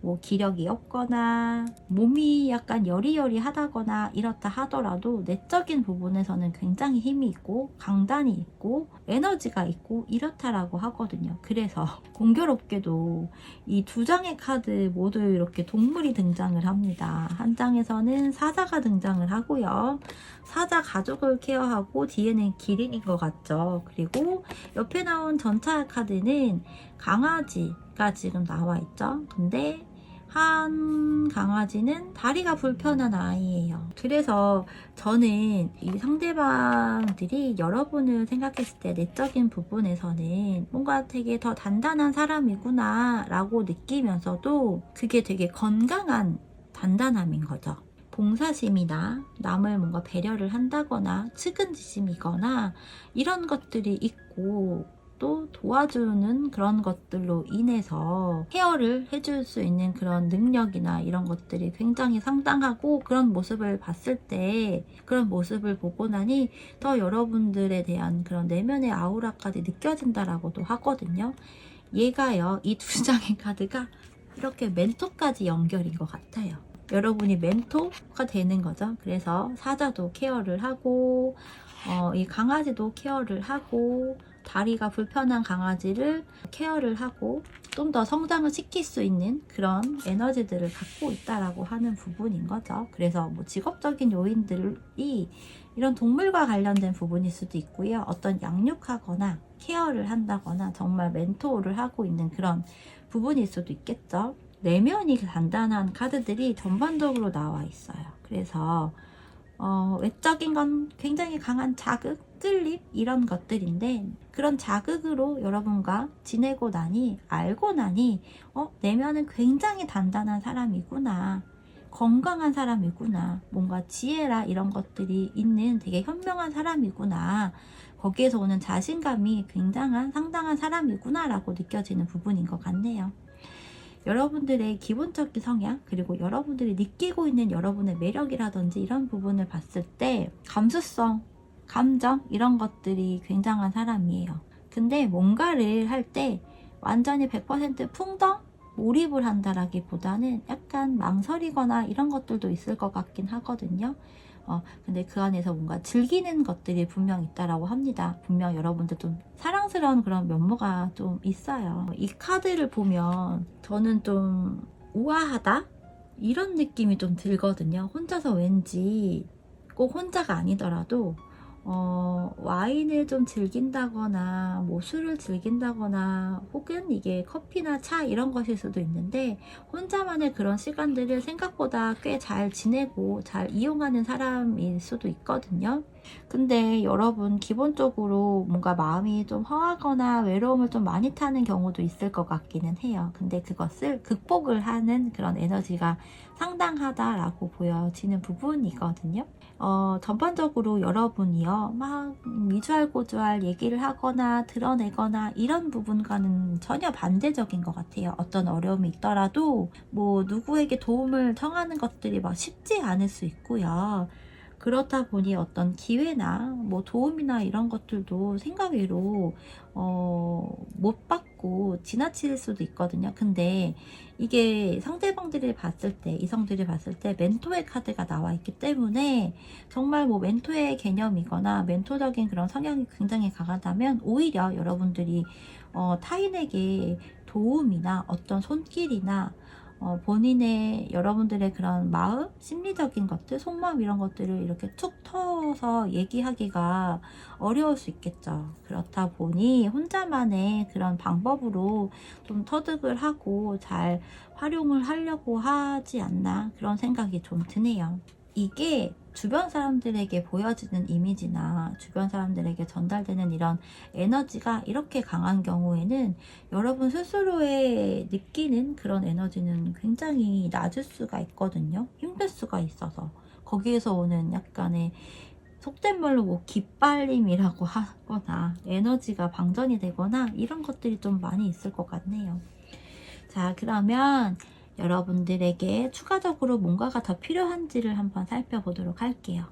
뭐 기력이 없거나 몸이 약간 여리여리하다거나 이렇다 하더라도 내적인 부분에서는 굉장히 힘이 있고 강단이 있고 에너지가 있고 이렇다라고 하거든요. 그래서 공교롭게도 이 두 장의 카드 모두 이렇게 동물이 등장을 합니다. 한 장에서는 사자가 등장을 하고요. 사자 가족을 케어하고 뒤에는 기린인 것 같죠. 그리고 옆에 나온 전차 카드는 강아지가 지금 나와 있죠. 근데 한 강아지는 다리가 불편한 아이예요. 그래서 저는 이 상대방들이 여러분을 생각했을 때 내적인 부분에서는 뭔가 되게 더 단단한 사람이구나 라고 느끼면서도 그게 되게 건강한 단단함인 거죠. 봉사심이나 남을 뭔가 배려를 한다거나 측은지심이거나 이런 것들이 있고 또 도와주는 그런 것들로 인해서 케어를 해줄 수 있는 그런 능력이나 이런 것들이 굉장히 상당하고 그런 모습을 봤을 때 그런 모습을 보고 나니 더 여러분들에 대한 그런 내면의 아우라까지 느껴진다라고도 하거든요. 얘가요, 이 두 장의 카드가 이렇게 멘토까지 연결인 것 같아요. 여러분이 멘토가 되는 거죠. 그래서 사자도 케어를 하고 이 강아지도 케어를 하고 다리가 불편한 강아지를 케어를 하고 좀 더 성장을 시킬 수 있는 그런 에너지들을 갖고 있다라고 하는 부분인 거죠. 그래서 뭐 직업적인 요인들이 이런 동물과 관련된 부분일 수도 있고요. 어떤 양육하거나 케어를 한다거나 정말 멘토를 하고 있는 그런 부분일 수도 있겠죠. 내면이 단단한 카드들이 전반적으로 나와 있어요. 그래서 외적인 건 굉장히 강한 자극, 끌림 이런 것들인데 그런 자극으로 여러분과 지내고 나니 알고 나니 내면은 굉장히 단단한 사람이구나. 건강한 사람이구나. 뭔가 지혜라 이런 것들이 있는 되게 현명한 사람이구나. 거기에서 오는 자신감이 굉장한 상당한 사람이구나 라고 느껴지는 부분인 것 같네요. 여러분들의 기본적인 성향 그리고 여러분들이 느끼고 있는 여러분의 매력이라든지 이런 부분을 봤을 때 감수성, 감정 이런 것들이 굉장한 사람이에요. 근데 뭔가를 할 때 완전히 100% 풍덩 몰입을 한다라기보다는 약간 망설이거나 이런 것들도 있을 것 같긴 하거든요. 근데 그 안에서 뭔가 즐기는 것들이 분명 있다라고 합니다. 분명 여러분들 좀 사랑스러운 그런 면모가 좀 있어요. 이 카드를 보면 저는 좀 우아하다? 이런 느낌이 좀 들거든요. 혼자서 왠지 꼭 혼자가 아니더라도 와인을 좀 즐긴다거나 뭐 술을 즐긴다거나 혹은 이게 커피나 차 이런 것일 수도 있는데 혼자만의 그런 시간들을 생각보다 꽤 잘 지내고 잘 이용하는 사람일 수도 있거든요. 근데 여러분 기본적으로 뭔가 마음이 좀 허하거나 외로움을 좀 많이 타는 경우도 있을 것 같기는 해요. 근데 그것을 극복을 하는 그런 에너지가 상당하다라고 보여지는 부분이거든요. 전반적으로 여러분이요, 막 미주알고주알 얘기를 하거나 드러내거나 이런 부분과는 전혀 반대적인 것 같아요. 어떤 어려움이 있더라도 뭐 누구에게 도움을 청하는 것들이 막 쉽지 않을 수 있고요. 그렇다 보니 어떤 기회나 뭐 도움이나 이런 것들도 생각외로 못 받고 지나칠 수도 있거든요. 근데 이게 상대방들이 봤을 때, 이성들이 봤을 때 멘토의 카드가 나와 있기 때문에 정말 뭐 멘토의 개념이거나 멘토적인 그런 성향이 굉장히 강하다면 오히려 여러분들이 타인에게 도움이나 어떤 손길이나 본인의 여러분들의 그런 마음, 심리적인 것들, 속마음 이런 것들을 이렇게 툭 터서 얘기하기가 어려울 수 있겠죠. 그렇다 보니 혼자만의 그런 방법으로 좀 터득을 하고 잘 활용을 하려고 하지 않나 그런 생각이 좀 드네요. 이게 주변 사람들에게 보여지는 이미지나 주변 사람들에게 전달되는 이런 에너지가 이렇게 강한 경우에는 여러분 스스로의 느끼는 그런 에너지는 굉장히 낮을 수가 있거든요. 힘들 수가 있어서 거기에서 오는 약간의 속된 말로 뭐 기빨림이라고 하거나 에너지가 방전이 되거나 이런 것들이 좀 많이 있을 것 같네요. 자, 그러면 여러분들에게 추가적으로 뭔가가 더 필요한지를 한번 살펴보도록 할게요.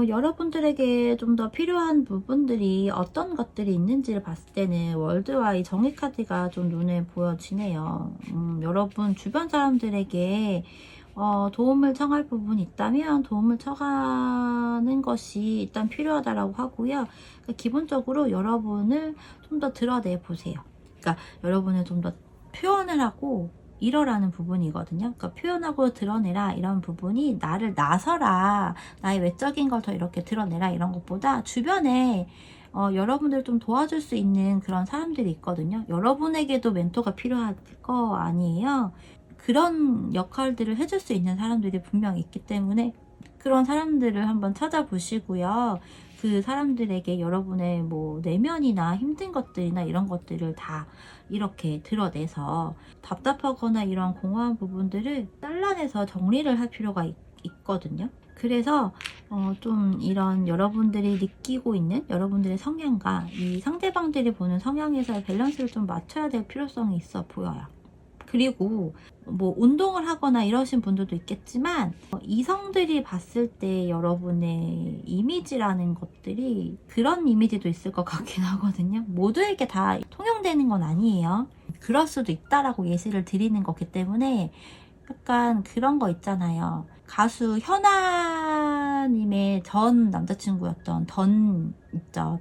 여러분들에게 좀 더 필요한 부분들이 어떤 것들이 있는지를 봤을 때는 월드와 이 정의 카드가 좀 눈에 보여지네요. 여러분 주변 사람들에게 도움을 청할 부분이 있다면 도움을 청하는 것이 일단 필요하다라고 하고요. 그러니까 기본적으로 여러분을 좀 더 드러내 보세요. 그러니까 여러분을 좀 더 표현을 하고 이러라는 부분이거든요. 그러니까 표현하고 드러내라 이런 부분이 나를 나서라, 나의 외적인 걸 더 이렇게 드러내라 이런 것보다 주변에 여러분들 좀 도와줄 수 있는 그런 사람들이 있거든요. 여러분에게도 멘토가 필요할 거 아니에요. 그런 역할들을 해줄 수 있는 사람들이 분명 있기 때문에 그런 사람들을 한번 찾아보시고요. 그 사람들에게 여러분의 뭐 내면이나 힘든 것들이나 이런 것들을 다 이렇게 드러내서 답답하거나 이런 공허한 부분들을 잘라내서 정리를 할 필요가 있거든요. 그래서 좀 이런 여러분들이 느끼고 있는 여러분들의 성향과 이 상대방들이 보는 성향에서의 밸런스를 좀 맞춰야 될 필요성이 있어 보여요. 그리고 뭐 운동을 하거나 이러신 분들도 있겠지만 이성들이 봤을 때 여러분의 이미지라는 것들이 그런 이미지도 있을 것 같긴 하거든요. 모두에게 다 통용되는 건 아니에요. 그럴 수도 있다라고 예시를 드리는 거기 때문에 약간 그런 거 있잖아요. 가수 현아님의 전 남자친구였던 던 있죠.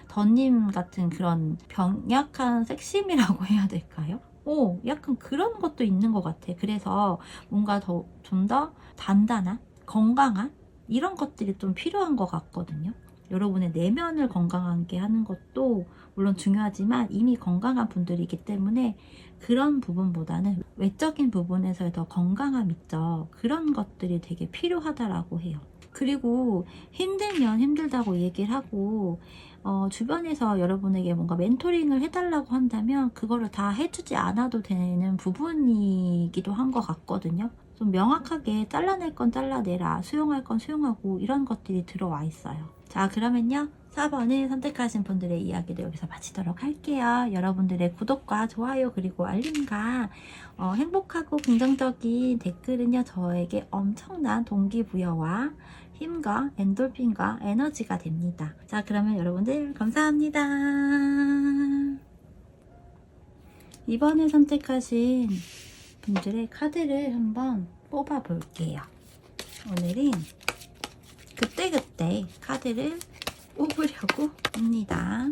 던님 같은 그런 병약한 섹심이라고 해야 될까요? 약간 그런 것도 있는 것 같아. 그래서 뭔가 좀 더 단단한, 건강한 이런 것들이 좀 필요한 것 같거든요. 여러분의 내면을 건강하게 하는 것도 물론 중요하지만 이미 건강한 분들이기 때문에 그런 부분보다는 외적인 부분에서의 더 건강함 있죠. 그런 것들이 되게 필요하다라고 해요. 그리고 힘들면 힘들다고 얘기를 하고 주변에서 여러분에게 뭔가 멘토링을 해달라고 한다면 그거를 다 해주지 않아도 되는 부분이기도 한 것 같거든요. 좀 명확하게 잘라낼 건 잘라내라, 수용할 건 수용하고 이런 것들이 들어와 있어요. 자, 그러면요 4번을 선택하신 분들의 이야기도 여기서 마치도록 할게요. 여러분들의 구독과 좋아요 그리고 알림과 행복하고 긍정적인 댓글은요 저에게 엄청난 동기부여와 힘과 엔돌핀과 에너지가 됩니다. 자, 그러면 여러분들 감사합니다. 이번에 선택하신 분들의 카드를 한번 뽑아 볼게요. 오늘은 그때그때 카드를 뽑으려고 합니다.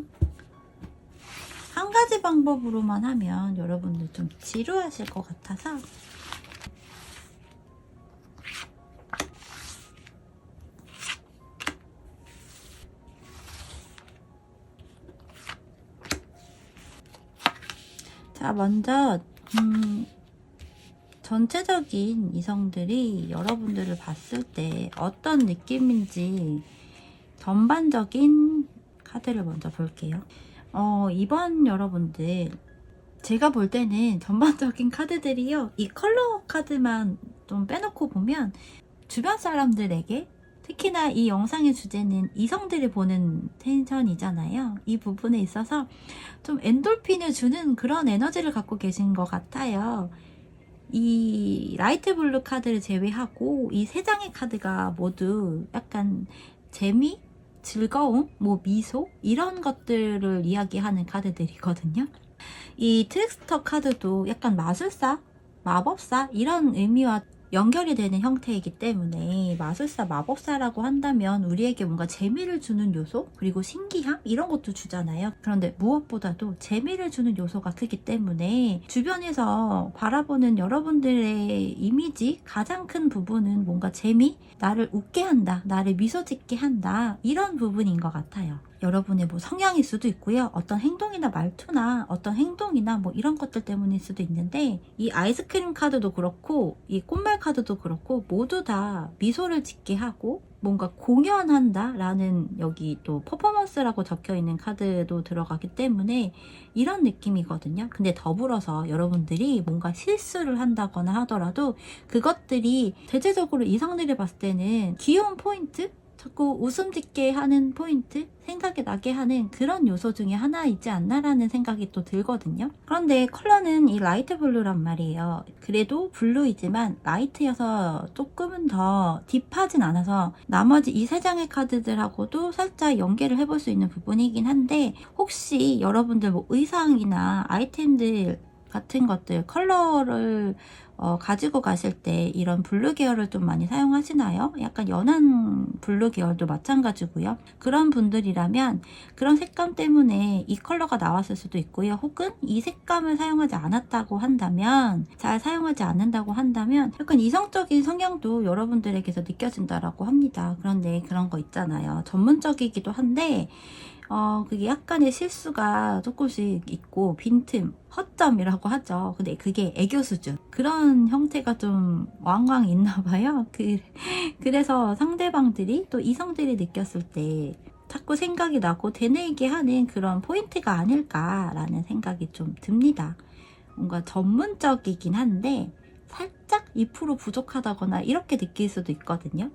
한 가지 방법으로만 하면 여러분들 좀 지루하실 것 같아서 자, 먼저 전체적인 이성들이 여러분들을 봤을 때 어떤 느낌인지 전반적인 카드를 먼저 볼게요. 이번 여러분들 제가 볼 때는 전반적인 카드들이요, 이 컬러 카드만 좀 빼놓고 보면 주변 사람들에게, 특히나 이 영상의 주제는 이성들이 보는 텐션이잖아요. 이 부분에 있어서 좀 엔돌핀을 주는 그런 에너지를 갖고 계신 것 같아요. 이 라이트 블루 카드를 제외하고 이 세 장의 카드가 모두 약간 재미, 즐거움, 뭐 미소 이런 것들을 이야기하는 카드들이거든요. 이 트릭스터 카드도 약간 마술사, 마법사 이런 의미와 연결이 되는 형태이기 때문에 마술사, 마법사라고 한다면 우리에게 뭔가 재미를 주는 요소, 그리고 신기함 이런 것도 주잖아요. 그런데 무엇보다도 재미를 주는 요소가 크기 때문에 주변에서 바라보는 여러분들의 이미지 가장 큰 부분은 뭔가 재미, 나를 웃게 한다, 나를 미소 짓게 한다 이런 부분인 것 같아요. 여러분의 뭐 성향일 수도 있고요. 어떤 행동이나 말투나 어떤 행동이나 뭐 이런 것들 때문일 수도 있는데, 이 아이스크림 카드도 그렇고 이 꽃말 카드도 그렇고 모두 다 미소를 짓게 하고 뭔가 공연한다 라는, 여기 또 퍼포먼스라고 적혀 있는 카드도 들어가기 때문에 이런 느낌이거든요. 근데 더불어서 여러분들이 뭔가 실수를 한다거나 하더라도 그것들이 대체적으로 이성들이 봤을 때는 귀여운 포인트? 자꾸 웃음 짓게 하는 포인트, 생각이 나게 하는 그런 요소 중에 하나이지 않나라는 생각이 또 들거든요. 그런데 컬러는 이 라이트 블루란 말이에요. 그래도 블루이지만 라이트여서 조금은 더 딥하진 않아서 나머지 이 세 장의 카드들하고도 살짝 연계를 해볼 수 있는 부분이긴 한데, 혹시 여러분들 뭐 의상이나 아이템들 같은 것들 컬러를 가지고 가실 때 이런 블루 계열을 좀 많이 사용하시나요? 약간 연한 블루 계열도 마찬가지고요. 그런 분들이라면 그런 색감 때문에 이 컬러가 나왔을 수도 있고요. 혹은 이 색감을 사용하지 않았다고 한다면, 잘 사용하지 않는다고 한다면 약간 이성적인 성향도 여러분들에게서 느껴진다라고 합니다. 그런데 그런 거 있잖아요. 전문적이기도 한데 그게 약간의 실수가 조금씩 있고 빈틈, 허점이라고 하죠. 근데 그게 애교 수준, 그런 형태가 좀 왕왕 있나 봐요. 그래서 상대방들이, 또 이성들이 느꼈을 때 자꾸 생각이 나고 되뇌이게 하는 그런 포인트가 아닐까라는 생각이 좀 듭니다. 뭔가 전문적이긴 한데 살짝 2% 부족하다거나 이렇게 느낄 수도 있거든요.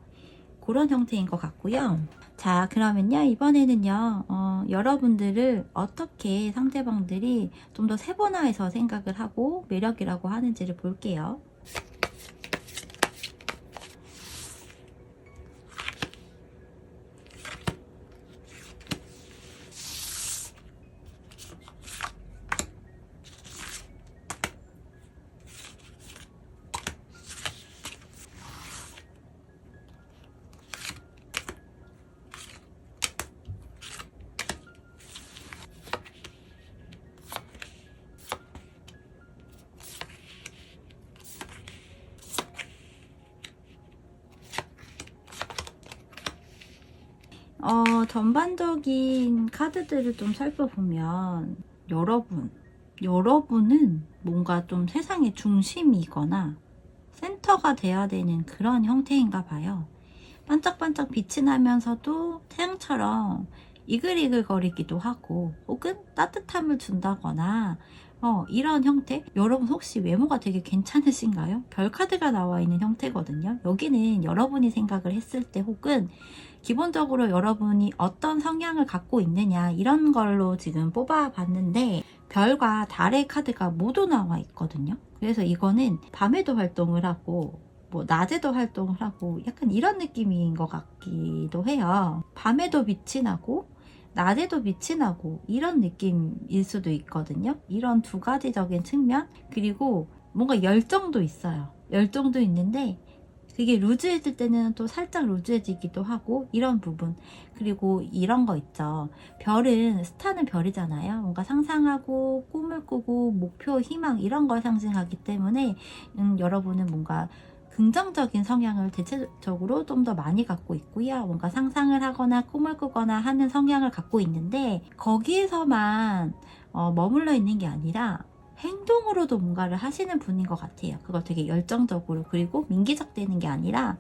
그런 형태인 것 같고요. 자, 그러면요, 이번에는요, 여러분들을 어떻게 상대방들이 좀 더 세분화해서 생각을 하고 매력이라고 하는지를 볼게요. 전반적인 카드들을 좀 살펴보면 여러분은 뭔가 좀 세상의 중심이거나 센터가 돼야 되는 그런 형태인가 봐요. 반짝반짝 빛이 나면서도 태양처럼 이글이글거리기도 하고, 혹은 따뜻함을 준다거나 이런 형태? 여러분 혹시 외모가 되게 괜찮으신가요? 별 카드가 나와 있는 형태거든요. 여기는 여러분이 생각을 했을 때 혹은 기본적으로 여러분이 어떤 성향을 갖고 있느냐 이런 걸로 지금 뽑아봤는데 별과 달의 카드가 모두 나와 있거든요. 그래서 이거는 밤에도 활동을 하고 뭐 낮에도 활동을 하고 약간 이런 느낌인 것 같기도 해요. 밤에도 빛이 나고 낮에도 빛이 나고 이런 느낌일 수도 있거든요. 이런 두 가지적인 측면, 그리고 뭔가 열정도 있어요. 열정도 있는데 그게 루즈해질 때는 또 살짝 루즈해지기도 하고 이런 부분. 그리고 이런 거 있죠. 별은, 스타는 별이잖아요. 뭔가 상상하고 꿈을 꾸고 목표, 희망 이런 걸 상징하기 때문에 여러분은 뭔가 긍정적인 성향을 대체적으로 좀 더 많이 갖고 있고요. 뭔가 상상을 하거나 꿈을 꾸거나 하는 성향을 갖고 있는데 거기에서만 머물러 있는 게 아니라 행동으로도 뭔가를 하시는 분인 것 같아요. 그걸 되게 열정적으로, 그리고 민기적대는 게 아니라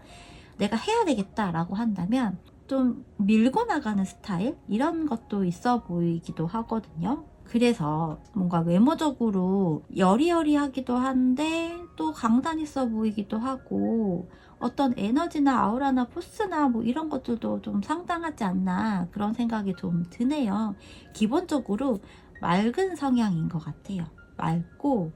내가 해야 되겠다라고 한다면 좀 밀고 나가는 스타일? 이런 것도 있어 보이기도 하거든요. 그래서 뭔가 외모적으로 여리여리하기도 한데 또 강단 있어 보이기도 하고 어떤 에너지나 아우라나 포스나 뭐 이런 것들도 좀 상당하지 않나 그런 생각이 좀 드네요. 기본적으로 맑은 성향인 것 같아요. 맑고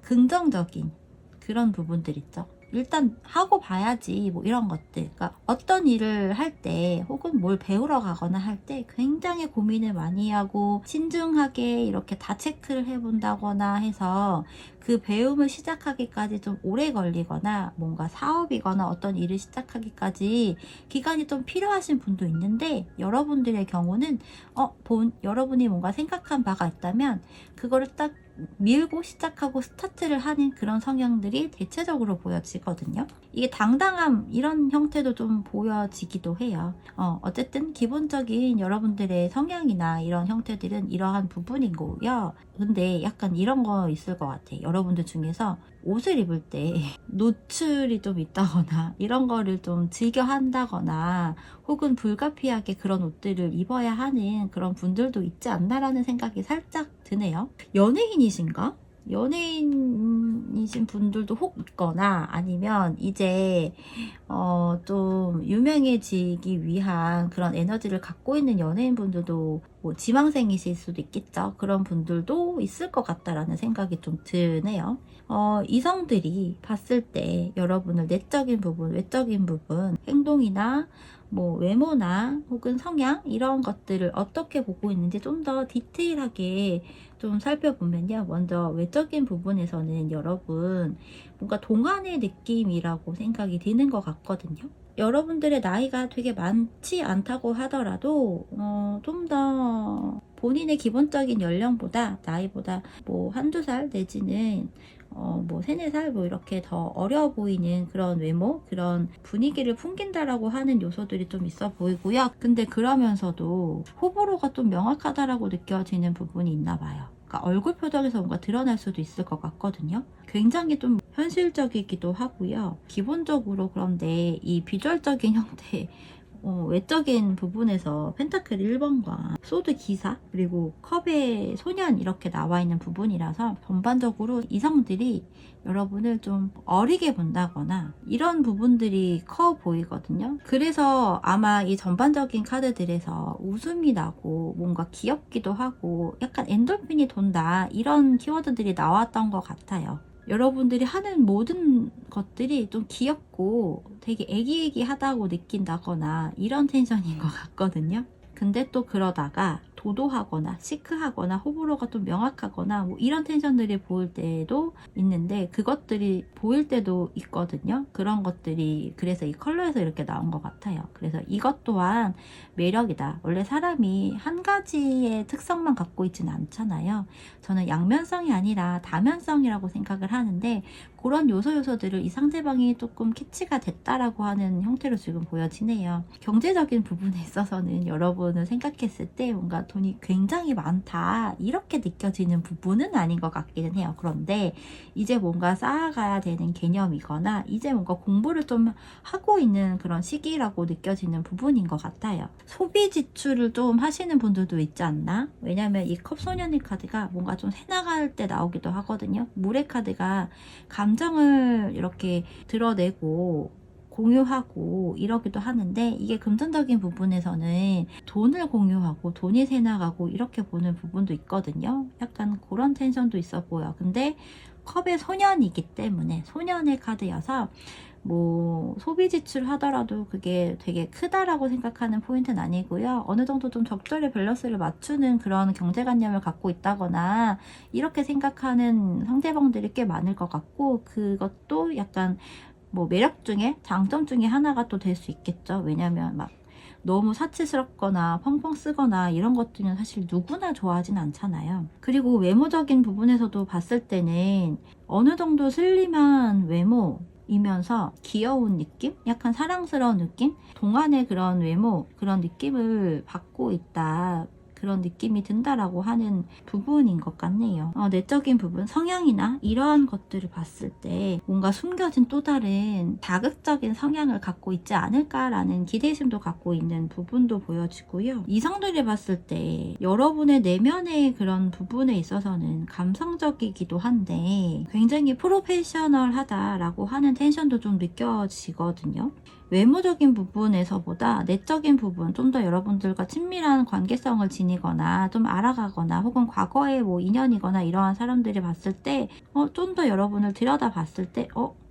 긍정적인 그런 부분들 있죠. 일단 하고 봐야지 뭐 이런 것들. 그러니까 어떤 일을 할 때 혹은 뭘 배우러 가거나 할 때 굉장히 고민을 많이 하고 신중하게 이렇게 다 체크를 해본다거나 해서 그 배움을 시작하기까지 좀 오래 걸리거나 뭔가 사업이거나 어떤 일을 시작하기까지 기간이 좀 필요하신 분도 있는데 여러분들의 경우는 여러분이 뭔가 생각한 바가 있다면 그거를 딱 밀고 시작하고 스타트를 하는 그런 성향들이 대체적으로 보여지거든요. 이게 당당함 이런 형태도 좀 보여지기도 해요. 어쨌든 기본적인 여러분들의 성향이나 이런 형태들은 이러한 부분인 거고요. 근데 약간 이런 거 있을 것 같아. 여러분들 중에서 옷을 입을 때 노출이 좀 있다거나 이런 거를 좀 즐겨 한다거나 혹은 불가피하게 그런 옷들을 입어야 하는 그런 분들도 있지 않나라는 생각이 살짝 드네요. 연예인이신가? 연예인이신 분들도 혹 있거나 아니면 이제 좀 유명해지기 위한 그런 에너지를 갖고 있는 연예인 분들도 뭐 지망생이실 수도 있겠죠. 그런 분들도 있을 것 같다라는 생각이 좀 드네요. 이성들이 봤을 때 여러분을 내적인 부분, 외적인 부분, 행동이나 뭐 외모나 혹은 성향 이런 것들을 어떻게 보고 있는지 좀 더 디테일하게 좀 살펴보면요. 먼저 외적인 부분에서는 여러분 뭔가 동안의 느낌이라고 생각이 드는 것 같거든요. 여러분들의 나이가 되게 많지 않다고 하더라도 좀 더 본인의 기본적인 연령보다 나이보다 뭐 한두 살 내지는 뭐 3, 4살 뭐 이렇게 더 어려 보이는 그런 외모, 그런 분위기를 풍긴다라고 하는 요소들이 좀 있어 보이고요. 근데 그러면서도 호불호가 좀 명확하다라고 느껴지는 부분이 있나 봐요. 그러니까 얼굴 표정에서 뭔가 드러날 수도 있을 것 같거든요. 굉장히 좀 현실적이기도 하고요. 기본적으로 그런데 이 비주얼적인 형태, 외적인 부분에서 펜타클 1번과 소드 기사 그리고 컵의 소년 이렇게 나와 있는 부분이라서 전반적으로 이성들이 여러분을 좀 어리게 본다거나 이런 부분들이 커 보이거든요. 그래서 아마 이 전반적인 카드들에서 웃음이 나고 뭔가 귀엽기도 하고 약간 엔돌핀이 돈다 이런 키워드들이 나왔던 것 같아요. 여러분들이 하는 모든 것들이 좀 귀엽고 되게 애기애기하다고 느낀다거나 이런 텐션인 것 같거든요. 근데 또 그러다가 도도하거나 시크하거나 호불호가 좀 명확하거나 뭐 이런 텐션들이 보일 때도 있는데 그것들이 보일 때도 있거든요. 그런 것들이 그래서 이 컬러에서 이렇게 나온 것 같아요. 그래서 이것 또한 매력이다. 원래 사람이 한 가지의 특성만 갖고 있지는 않잖아요. 저는 양면성이 아니라 다면성이라고 생각을 하는데 그런 요소들을 이 상대방이 조금 캐치가 됐다라고 하는 형태로 지금 보여지네요. 경제적인 부분에 있어서는 여러분을 생각했을 때 뭔가 돈이 굉장히 많다 이렇게 느껴지는 부분은 아닌 것 같기는 해요. 그런데 이제 뭔가 쌓아가야 되는 개념이거나 이제 뭔가 공부를 좀 하고 있는 그런 시기라고 느껴지는 부분인 것 같아요. 소비 지출을 좀 하시는 분들도 있지 않나? 왜냐면 이 컵소년의 카드가 뭔가 좀 새나갈 때 나오기도 하거든요. 물의 카드가 감정을 이렇게 드러내고 공유하고 이러기도 하는데 이게 금전적인 부분에서는 돈을 공유하고 돈이 새나가고 이렇게 보는 부분도 있거든요. 약간 그런 텐션도 있어 보여. 근데 컵의 소년이기 때문에 소년의 카드여서 뭐 소비 지출 하더라도 그게 되게 크다라고 생각하는 포인트는 아니고요. 어느 정도 좀 적절히 밸런스를 맞추는 그런 경제관념을 갖고 있다거나 이렇게 생각하는 상대방들이 꽤 많을 것 같고 그것도 약간 뭐 매력 중에 장점 중에 하나가 또 될 수 있겠죠. 왜냐면 막 너무 사치스럽거나 펑펑 쓰거나 이런 것들은 사실 누구나 좋아하진 않잖아요. 그리고 외모적인 부분에서도 봤을 때는 어느 정도 슬림한 외모이면서 귀여운 느낌? 약간 사랑스러운 느낌? 동안의 그런 외모, 그런 느낌을 받고 있다. 그런 느낌이 든다라고 하는 부분인 것 같네요. 내적인 부분, 성향이나 이러한 것들을 봤을 때 뭔가 숨겨진 또 다른 자극적인 성향을 갖고 있지 않을까라는 기대심도 갖고 있는 부분도 보여지고요. 이성들이 봤을 때 여러분의 내면의 그런 부분에 있어서는 감성적이기도 한데 굉장히 프로페셔널하다라고 하는 텐션도 좀 느껴지거든요. 외모적인 부분에서보다 내적인 부분, 좀 더 여러분들과 친밀한 관계성을 지니거나 좀 알아가거나 혹은 과거에 뭐 인연이거나 이러한 사람들이 봤을 때 좀 더 여러분을 들여다봤을 때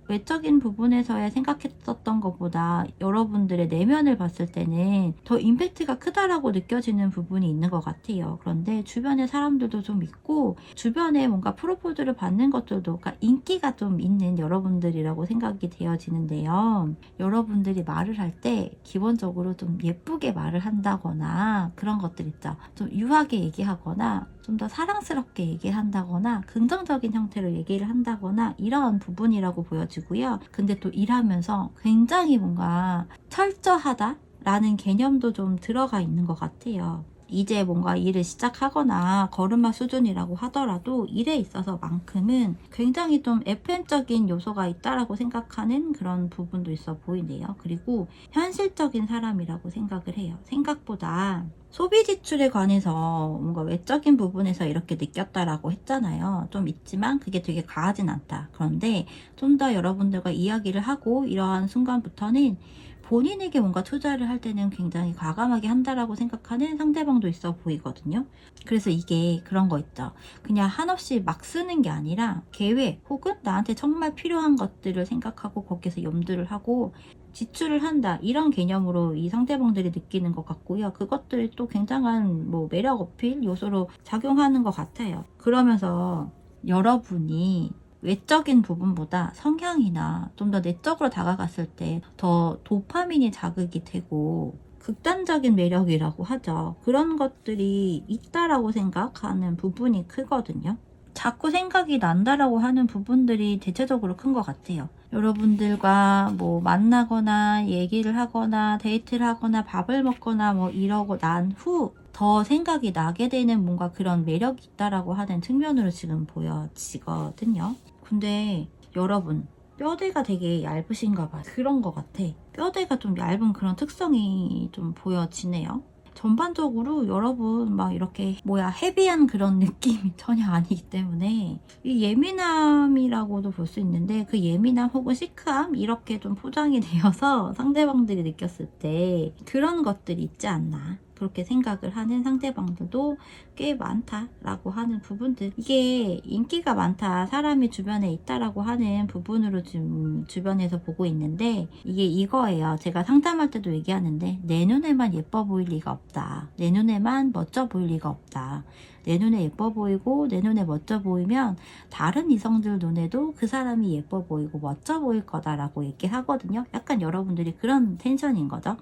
외적인 부분에서의 생각했었던 것보다 여러분들의 내면을 봤을 때는 더 임팩트가 크다라고 느껴지는 부분이 있는 것 같아요. 그런데 주변에 사람들도 좀 있고 주변에 뭔가 프로포즈를 받는 것들도 그러니까 인기가 좀 있는 여러분들이라고 생각이 되어지는데요. 여러분들이 말을 할 때 기본적으로 좀 예쁘게 말을 한다거나 그런 것들 있죠. 좀 유하게 얘기하거나 좀 더 사랑스럽게 얘기한다거나 긍정적인 형태로 얘기를 한다거나 이런 부분이라고 보여지고요. 근데 또 일하면서 굉장히 뭔가 철저하다 라는 개념도 좀 들어가 있는 것 같아요. 이제 뭔가 일을 시작하거나 걸음마 수준이라고 하더라도 일에 있어서만큼은 굉장히 좀 FM적인 요소가 있다라고 생각하는 그런 부분도 있어 보이네요. 그리고 현실적인 사람이라고 생각을 해요. 생각보다 소비 지출에 관해서 뭔가 외적인 부분에서 이렇게 느꼈다라고 했잖아요. 좀 있지만 그게 되게 과하진 않다. 그런데 좀 더 여러분들과 이야기를 하고 이러한 순간부터는 본인에게 뭔가 투자를 할 때는 굉장히 과감하게 한다라고 생각하는 상대방도 있어 보이거든요. 그래서 이게 그런 거 있죠. 그냥 한없이 막 쓰는 게 아니라 계획 혹은 나한테 정말 필요한 것들을 생각하고 거기서 염두를 하고 지출을 한다 이런 개념으로 이 상대방들이 느끼는 것 같고요. 그것들이 또 굉장한 뭐 매력 어필 요소로 작용하는 것 같아요. 그러면서 여러분이 외적인 부분보다 성향이나 좀 더 내적으로 다가갔을 때 더 도파민이 자극이 되고 극단적인 매력이라고 하죠. 그런 것들이 있다라고 생각하는 부분이 크거든요. 자꾸 생각이 난다라고 하는 부분들이 대체적으로 큰 것 같아요. 여러분들과 뭐 만나거나 얘기를 하거나 데이트를 하거나 밥을 먹거나 뭐 이러고 난 후 더 생각이 나게 되는 뭔가 그런 매력이 있다라고 하는 측면으로 지금 보여지거든요. 근데 여러분 뼈대가 되게 얇으신가 봐. 그런 것 같아. 뼈대가 좀 얇은 그런 특성이 좀 보여지네요. 전반적으로 여러분 막 이렇게 헤비한 그런 느낌이 전혀 아니기 때문에 이 예민함이라고도 볼 수 있는데 그 예민함 혹은 시크함 이렇게 좀 포장이 되어서 상대방들이 느꼈을 때 그런 것들이 있지 않나 그렇게 생각을 하는 상대방들도 꽤 많다라고 하는 부분들 이게 인기가 많다 사람이 주변에 있다라고 하는 부분으로 지금 주변에서 보고 있는데 이게 이거예요. 제가 상담할 때도 얘기하는데 내 눈에만 예뻐 보일 리가 없다. 내 눈에만 멋져 보일 리가 없다. 내 눈에 예뻐 보이고 내 눈에 멋져 보이면 다른 이성들 눈에도 그 사람이 예뻐 보이고 멋져 보일 거다라고 얘기하거든요. 약간 여러분들이 그런 텐션인 거죠.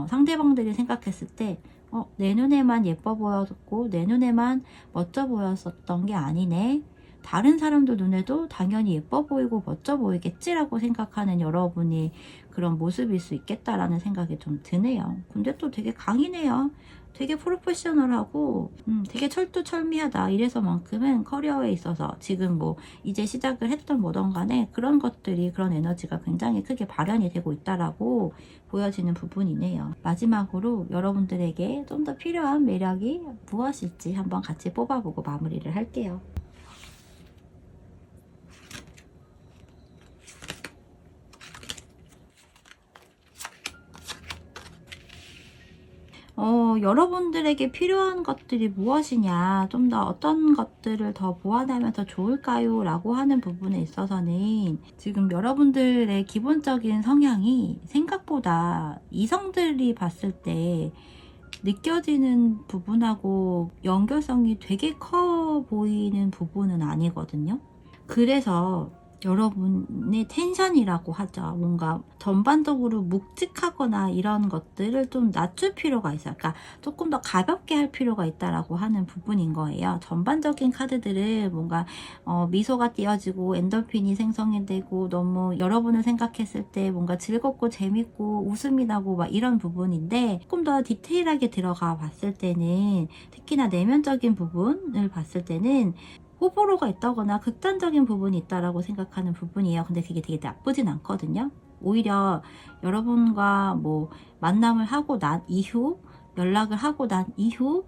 상대방들이 생각했을 때 내 눈에만 예뻐 보였고 내 눈에만 멋져 보였었던 게 아니네. 다른 사람들 눈에도 당연히 예뻐 보이고 멋져 보이겠지라고 생각하는 여러분이 그런 모습일 수 있겠다라는 생각이 좀 드네요. 근데 또 되게 강이네요. 되게 프로페셔널하고 되게 철두철미하다. 이래서만큼은 커리어에 있어서 지금 뭐 이제 시작을 했던 뭐던 간에 그런 것들이, 그런 에너지가 굉장히 크게 발현이 되고 있다라고 보여지는 부분이네요. 마지막으로 여러분들에게 좀 더 필요한 매력이 무엇일지 한번 같이 뽑아보고 마무리를 할게요. 여러분들에게 필요한 것들이 무엇이냐, 좀 더 어떤 것들을 더 보완하면 더 좋을까요? 라고 하는 부분에 있어서는 지금 여러분들의 기본적인 성향이 생각보다 이성들이 봤을 때 느껴지는 부분하고 연결성이 되게 커 보이는 부분은 아니거든요. 그래서 여러분의 텐션이라고 하죠. 뭔가 전반적으로 묵직하거나 이런 것들을 좀 낮출 필요가 있어요. 그러니까 조금 더 가볍게 할 필요가 있다라고 하는 부분인 거예요. 전반적인 카드들은 뭔가 미소가 띄어지고 엔돌핀이 생성이 되고 너무 여러분을 생각했을 때 뭔가 즐겁고 재밌고 웃음이 나고 막 이런 부분인데, 조금 더 디테일하게 들어가 봤을 때는, 특히나 내면적인 부분을 봤을 때는 호불호가 있다거나 극단적인 부분이 있다라고 생각하는 부분이에요. 근데 그게 되게 나쁘진 않거든요. 오히려 여러분과 뭐 만남을 하고 난 이후, 연락을 하고 난 이후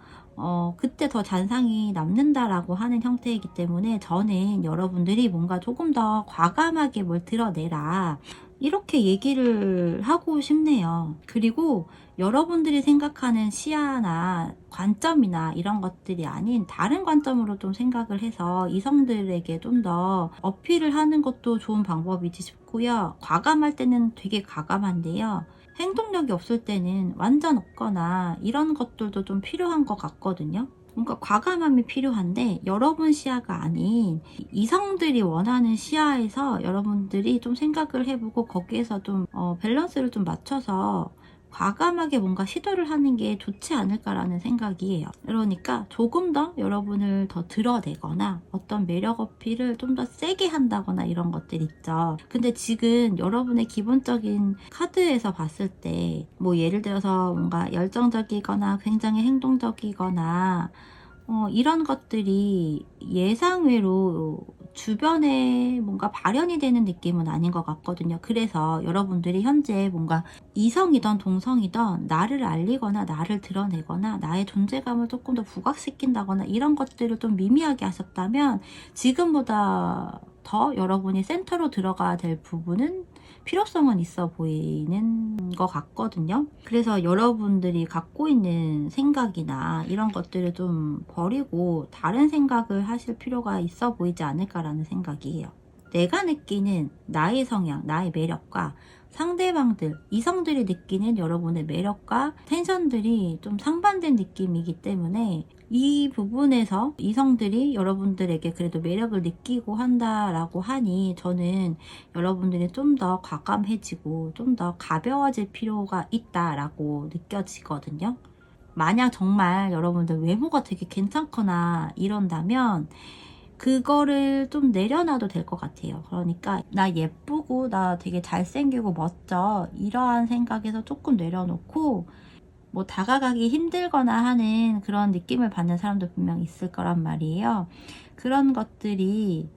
그때 더 잔상이 남는다라고 하는 형태이기 때문에, 저는 여러분들이 뭔가 조금 더 과감하게 뭘 드러내라, 이렇게 얘기를 하고 싶네요. 그리고 여러분들이 생각하는 시야나 관점이나 이런 것들이 아닌 다른 관점으로 좀 생각을 해서 이성들에게 좀 더 어필을 하는 것도 좋은 방법이지 싶고요. 과감할 때는 되게 과감한데요. 행동력이 없을 때는 완전 없거나 이런 것들도 좀 필요한 것 같거든요. 뭔가 과감함이 필요한데, 여러분 시야가 아닌 이성들이 원하는 시야에서 여러분들이 좀 생각을 해보고 거기에서 좀 밸런스를 좀 맞춰서 과감하게 뭔가 시도를 하는 게 좋지 않을까라는 생각이에요. 그러니까 조금 더 여러분을 더 드러내거나 어떤 매력 어필을 좀 더 세게 한다거나 이런 것들 있죠. 근데 지금 여러분의 기본적인 카드에서 봤을 때 뭐 예를 들어서 뭔가 열정적이거나 굉장히 행동적이거나 이런 것들이 예상외로 주변에 뭔가 발현이 되는 느낌은 아닌 것 같거든요. 그래서 여러분들이 현재 뭔가 이성이든 동성이든 나를 알리거나 나를 드러내거나 나의 존재감을 조금 더 부각시킨다거나 이런 것들을 좀 미미하게 하셨다면, 지금보다 더 여러분이 센터로 들어가야 될 부분은 필요성은 있어 보이는 것 같거든요. 그래서 여러분들이 갖고 있는 생각이나 이런 것들을 좀 버리고 다른 생각을 하실 필요가 있어 보이지 않을까라는 생각이에요. 내가 느끼는 나의 성향, 나의 매력과 상대방들, 이성들이 느끼는 여러분의 매력과 텐션들이 좀 상반된 느낌이기 때문에, 이 부분에서 이성들이 여러분들에게 그래도 매력을 느끼고 한다라고 하니, 저는 여러분들이 좀 더 과감해지고 좀 더 가벼워질 필요가 있다라고 느껴지거든요. 만약 정말 여러분들 외모가 되게 괜찮거나 이런다면 그거를 좀 내려놔도 될 것 같아요. 그러니까 나 예쁘고 나 되게 잘생기고 멋져, 이러한 생각에서 조금 내려놓고, 뭐 다가가기 힘들거나 하는 그런 느낌을 받는 사람도 분명 있을 거란 말이에요. 그런 것들이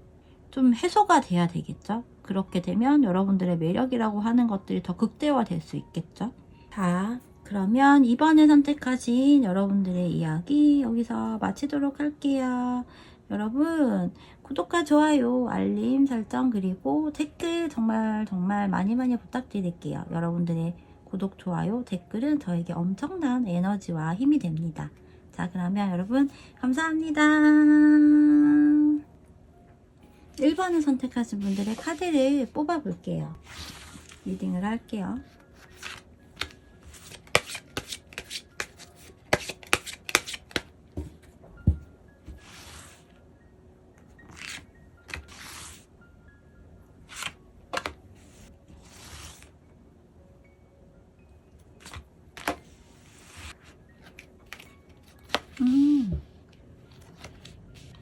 좀 해소가 돼야 되겠죠. 그렇게 되면 여러분들의 매력이라고 하는 것들이 더 극대화될 수 있겠죠. 자, 그러면 이번에 선택하신 여러분들의 이야기 여기서 마치도록 할게요. 여러분, 구독과 좋아요, 알림 설정, 그리고 댓글 정말 많이 부탁드릴게요. 여러분들의 구독, 좋아요, 댓글은 저에게 엄청난 에너지와 힘이 됩니다. 자, 그러면 여러분 감사합니다. 1번을 선택하신 분들의 카드를 뽑아 볼게요. 리딩을 할게요.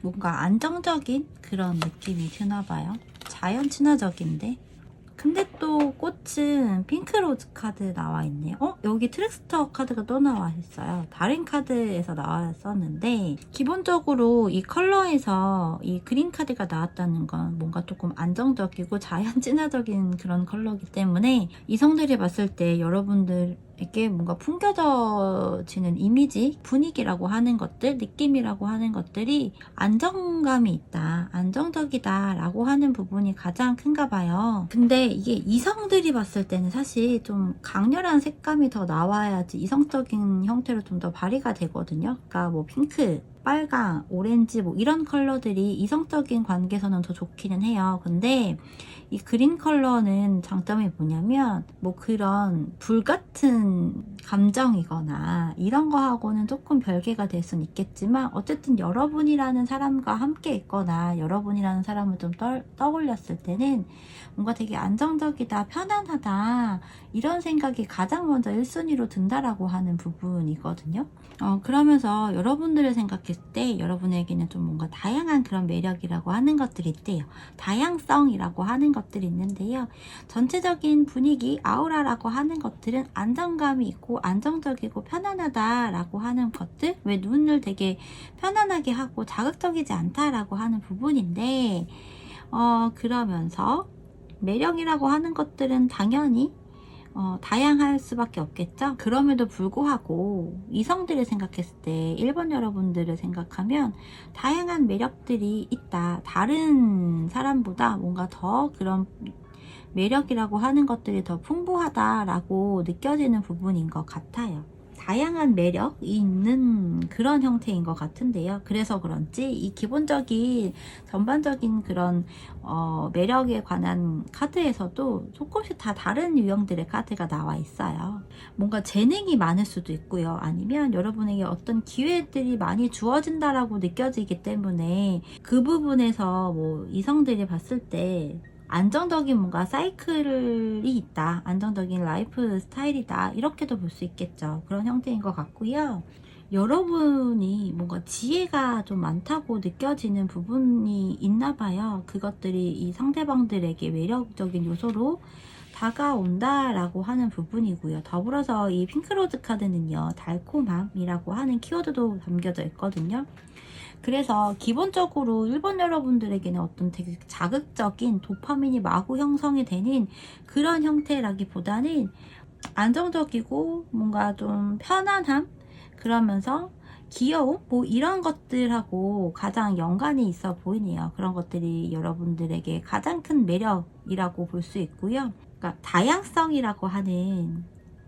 뭔가 안정적인 그런 느낌이 드나봐요. 자연 친화적인데. 근데 또 꽃은 핑크로즈 카드 나와 있네요. 여기 트랙스터 카드가 또 나와 있어요. 다른 카드에서 나왔었는데 기본적으로 이 컬러에서 이 그린 카드가 나왔다는 건 뭔가 조금 안정적이고 자연 친화적인 그런 컬러이기 때문에 이성들이 봤을 때 여러분들에게 뭔가 풍겨져지는 이미지, 분위기라고 하는 것들, 느낌이라고 하는 것들이 안정감이 있다, 안정적이다 라고 하는 부분이 가장 큰가 봐요. 근데 이게 이성들이 봤을 때는 사실 좀 강렬한 색감이 더 나와야지 이성적인 형태로 좀 더 발휘가 되거든요. 그러니까 뭐 핑크, 빨강, 오렌지 뭐 이런 컬러들이 이성적인 관계에서는 더 좋기는 해요. 근데 이 그린 컬러는 장점이 뭐냐면 뭐 그런 불같은 감정이거나 이런 거하고는 조금 별개가 될 수는 있겠지만 어쨌든 여러분이라는 사람과 함께 있거나 여러분이라는 사람을 좀 떠올렸을 때는 뭔가 되게 안정적이다, 편안하다 이런 생각이 가장 먼저 1순위로 든다라고 하는 부분이거든요. 그러면서 여러분들을 생각했을 때 여러분에게는 좀 뭔가 다양한 그런 매력이라고 하는 것들이 있대요. 다양성이라고 하는 것들이 있는데요. 전체적인 분위기, 아우라라고 하는 것들은 안정감이 있고 안정적이고 편안하다라고 하는 것들, 왜 눈을 되게 편안하게 하고 자극적이지 않다라고 하는 부분인데 그러면서 매력이라고 하는 것들은 당연히 다양할 수밖에 없겠죠. 그럼에도 불구하고 이성들을 생각했을 때 1번 여러분들을 생각하면 다양한 매력들이 있다. 다른 사람보다 뭔가 더 그런 매력이라고 하는 것들이 더 풍부하다라고 느껴지는 부분인 것 같아요. 다양한 매력이 있는 그런 형태인 것 같은데요. 그래서 그런지 이 기본적인 전반적인 그런 매력에 관한 카드에서도 조금씩 다 다른 유형들의 카드가 나와 있어요. 뭔가 재능이 많을 수도 있고요. 아니면 여러분에게 어떤 기회들이 많이 주어진다라고 느껴지기 때문에 그 부분에서 뭐 이성들이 봤을 때 안정적인 뭔가 사이클이 있다, 안정적인 라이프 스타일이다 이렇게도 볼 수 있겠죠. 그런 형태인 것 같고요. 여러분이 뭔가 지혜가 좀 많다고 느껴지는 부분이 있나 봐요. 그것들이 이 상대방들에게 매력적인 요소로 다가온다라고 하는 부분이고요. 더불어서 이 핑크로즈 카드는요, 달콤함이라고 하는 키워드도 담겨져 있거든요. 그래서 기본적으로 1번 여러분들에게는 어떤 되게 자극적인 도파민이 마구 형성이 되는 그런 형태라기보다는 안정적이고 뭔가 좀 편안함, 그러면서 귀여움 뭐 이런 것들하고 가장 연관이 있어 보이네요. 그런 것들이 여러분들에게 가장 큰 매력이라고 볼 수 있고요. 그러니까 다양성이라고 하는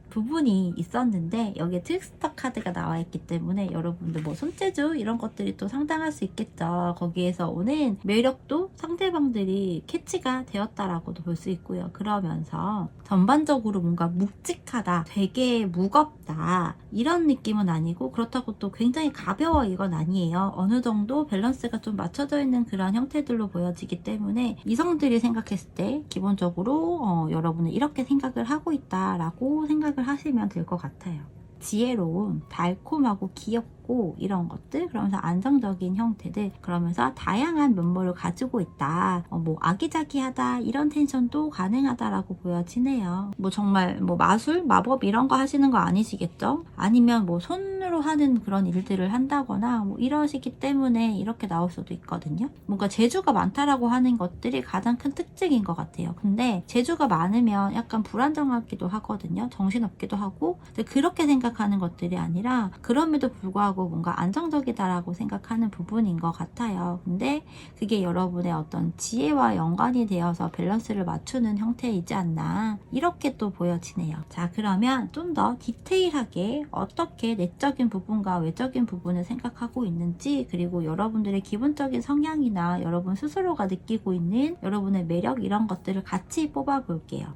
부분이 있었는데 여기에 트릭스터 카드가 나와 있기 때문에 여러분들 뭐 손재주 이런 것들이 또 상당할 수 있겠죠. 거기에서 오는 매력도 상대방들이 캐치가 되었다라고도 볼 수 있고요. 그러면서 전반적으로 뭔가 묵직하다, 되게 무겁다 이런 느낌은 아니고 그렇다고 또 굉장히 가벼워 이건 아니에요. 어느 정도 밸런스가 좀 맞춰져 있는 그런 형태들로 보여지기 때문에 이성들이 생각했을 때 기본적으로 여러분은 이렇게 생각을 하고 있다라고 생각을 하시면 될 것 같아요. 지혜로운, 달콤하고 귀엽고 이런 것들, 그러면서 안정적인 형태들, 그러면서 다양한 면모를 가지고 있다. 뭐 아기자기하다 이런 텐션도 가능하다라고 보여지네요. 뭐 정말 뭐 마술, 마법 이런 거 하시는 거 아니시겠죠? 아니면 뭐 손으로 하는 그런 일들을 한다거나 뭐 이러시기 때문에 이렇게 나올 수도 있거든요. 뭔가 재주가 많다라고 하는 것들이 가장 큰 특징인 것 같아요. 근데 재주가 많으면 약간 불안정하기도 하거든요. 정신없기도 하고. 근데 그렇게 생각하는 것들이 아니라 그럼에도 불구하고 뭔가 안정적이다라고 생각하는 부분인 것 같아요. 근데 그게 여러분의 어떤 지혜와 연관이 되어서 밸런스를 맞추는 형태이지 않나 이렇게 또 보여지네요. 자, 그러면 좀 더 디테일하게 어떻게 내적인 부분과 외적인 부분을 생각하고 있는지, 그리고 여러분들의 기본적인 성향이나 여러분 스스로가 느끼고 있는 여러분의 매력 이런 것들을 같이 뽑아 볼게요.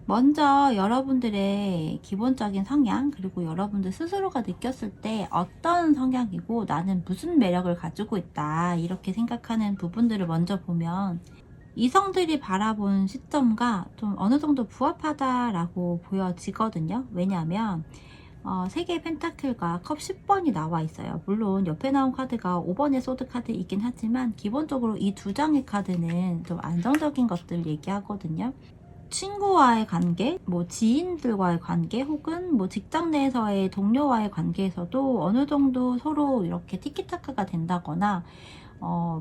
먼저 여러분들의 기본적인 성향, 그리고 여러분들 스스로가 느꼈을 때 어떤 성향이고 나는 무슨 매력을 가지고 있다, 이렇게 생각하는 부분들을 먼저 보면 이성들이 바라본 시점과 좀 어느 정도 부합하다라고 보여지거든요. 왜냐하면 세계의 펜타클과 컵 10번이 나와 있어요. 물론 옆에 나온 카드가 5번의 소드 카드이긴 하지만 기본적으로 이 두 장의 카드는 좀 안정적인 것들 얘기하거든요. 친구와의 관계, 뭐 지인들과의 관계, 혹은 뭐 직장 내에서의 동료와의 관계에서도 어느 정도 서로 이렇게 티키타카가 된다거나,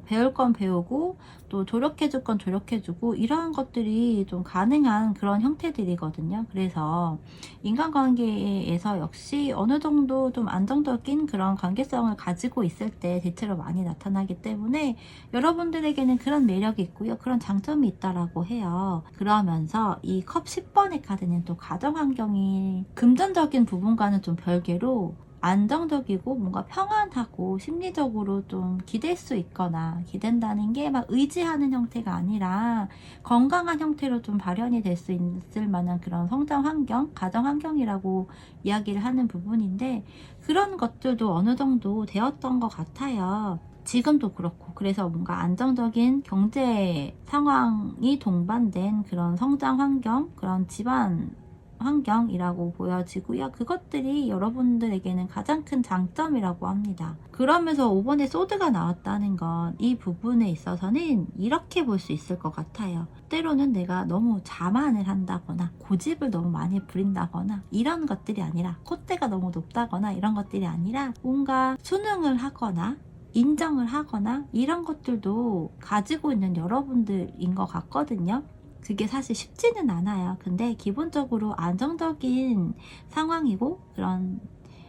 배울 건 배우고 또 조력해줄 건 조력해주고, 이러한 것들이 좀 가능한 그런 형태들이거든요. 그래서 인간관계에서 역시 어느 정도 좀 안정적인 그런 관계성을 가지고 있을 때 대체로 많이 나타나기 때문에 여러분들에게는 그런 매력이 있고요, 그런 장점이 있다라고 해요. 그러면서 이 컵 10번의 카드는 또 가정환경이 금전적인 부분과는 좀 별개로 안정적이고 뭔가 평안하고 심리적으로 좀 기댈 수 있거나, 기댄다는 게 막 의지하는 형태가 아니라 건강한 형태로 좀 발현이 될 수 있을 만한 그런 성장 환경, 가정 환경이라고 이야기를 하는 부분인데, 그런 것들도 어느 정도 되었던 것 같아요. 지금도 그렇고. 그래서 뭔가 안정적인 경제 상황이 동반된 그런 성장 환경, 그런 집안 환경이라고 보여지고요. 그것들이 여러분들에게는 가장 큰 장점이라고 합니다. 그러면서 5번에 소드가 나왔다는 건 이 부분에 있어서는 이렇게 볼 수 있을 것 같아요. 때로는 내가 너무 자만을 한다거나 고집을 너무 많이 부린다거나 이런 것들이 아니라, 콧대가 너무 높다거나 이런 것들이 아니라, 뭔가 수능을 하거나 인정을 하거나 이런 것들도 가지고 있는 여러분들인 것 같거든요. 그게 사실 쉽지는 않아요. 근데 기본적으로 안정적인 상황이고 그런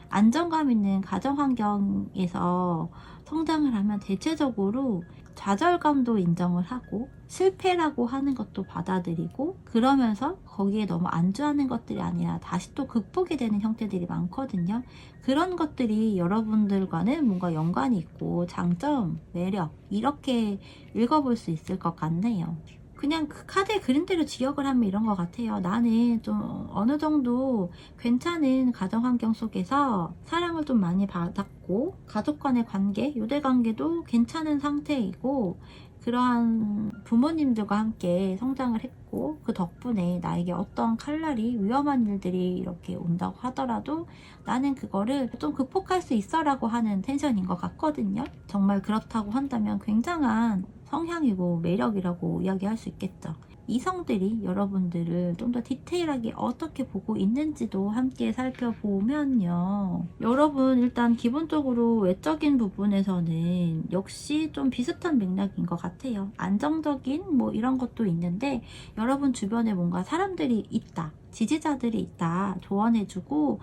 안정감 있는 가정 환경에서 성장을 하면 대체적으로 좌절감도 인정을 하고 실패라고 하는 것도 받아들이고, 그러면서 거기에 너무 안주하는 것들이 아니라 다시 또 극복이 되는 형태들이 많거든요. 그런 것들이 여러분들과는 뭔가 연관이 있고 장점, 매력, 이렇게 읽어볼 수 있을 것 같네요. 그냥 그 카드에 그림대로 지역을 하면 이런 것 같아요. 나는 좀 어느 정도 괜찮은 가정 환경 속에서 사랑을 좀 많이 받았고, 가족 간의 관계, 유대 관계도 괜찮은 상태이고, 그러한 부모님들과 함께 성장을 했고, 그 덕분에 나에게 어떤 칼날이, 위험한 일들이 이렇게 온다고 하더라도 나는 그거를 좀 극복할 수 있어 라고 하는 텐션인 것 같거든요. 정말 그렇다고 한다면 굉장한 성향이고 매력이라고 이야기할 수 있겠죠. 이성들이 여러분들을 좀 더 디테일하게 어떻게 보고 있는지도 함께 살펴보면요. 여러분 일단 기본적으로 외적인 부분에서는 역시 좀 비슷한 맥락인 것 같아요. 안정적인 뭐 이런 것도 있는데, 여러분 주변에 뭔가 사람들이 있다, 지지자들이 있다, 조언해주고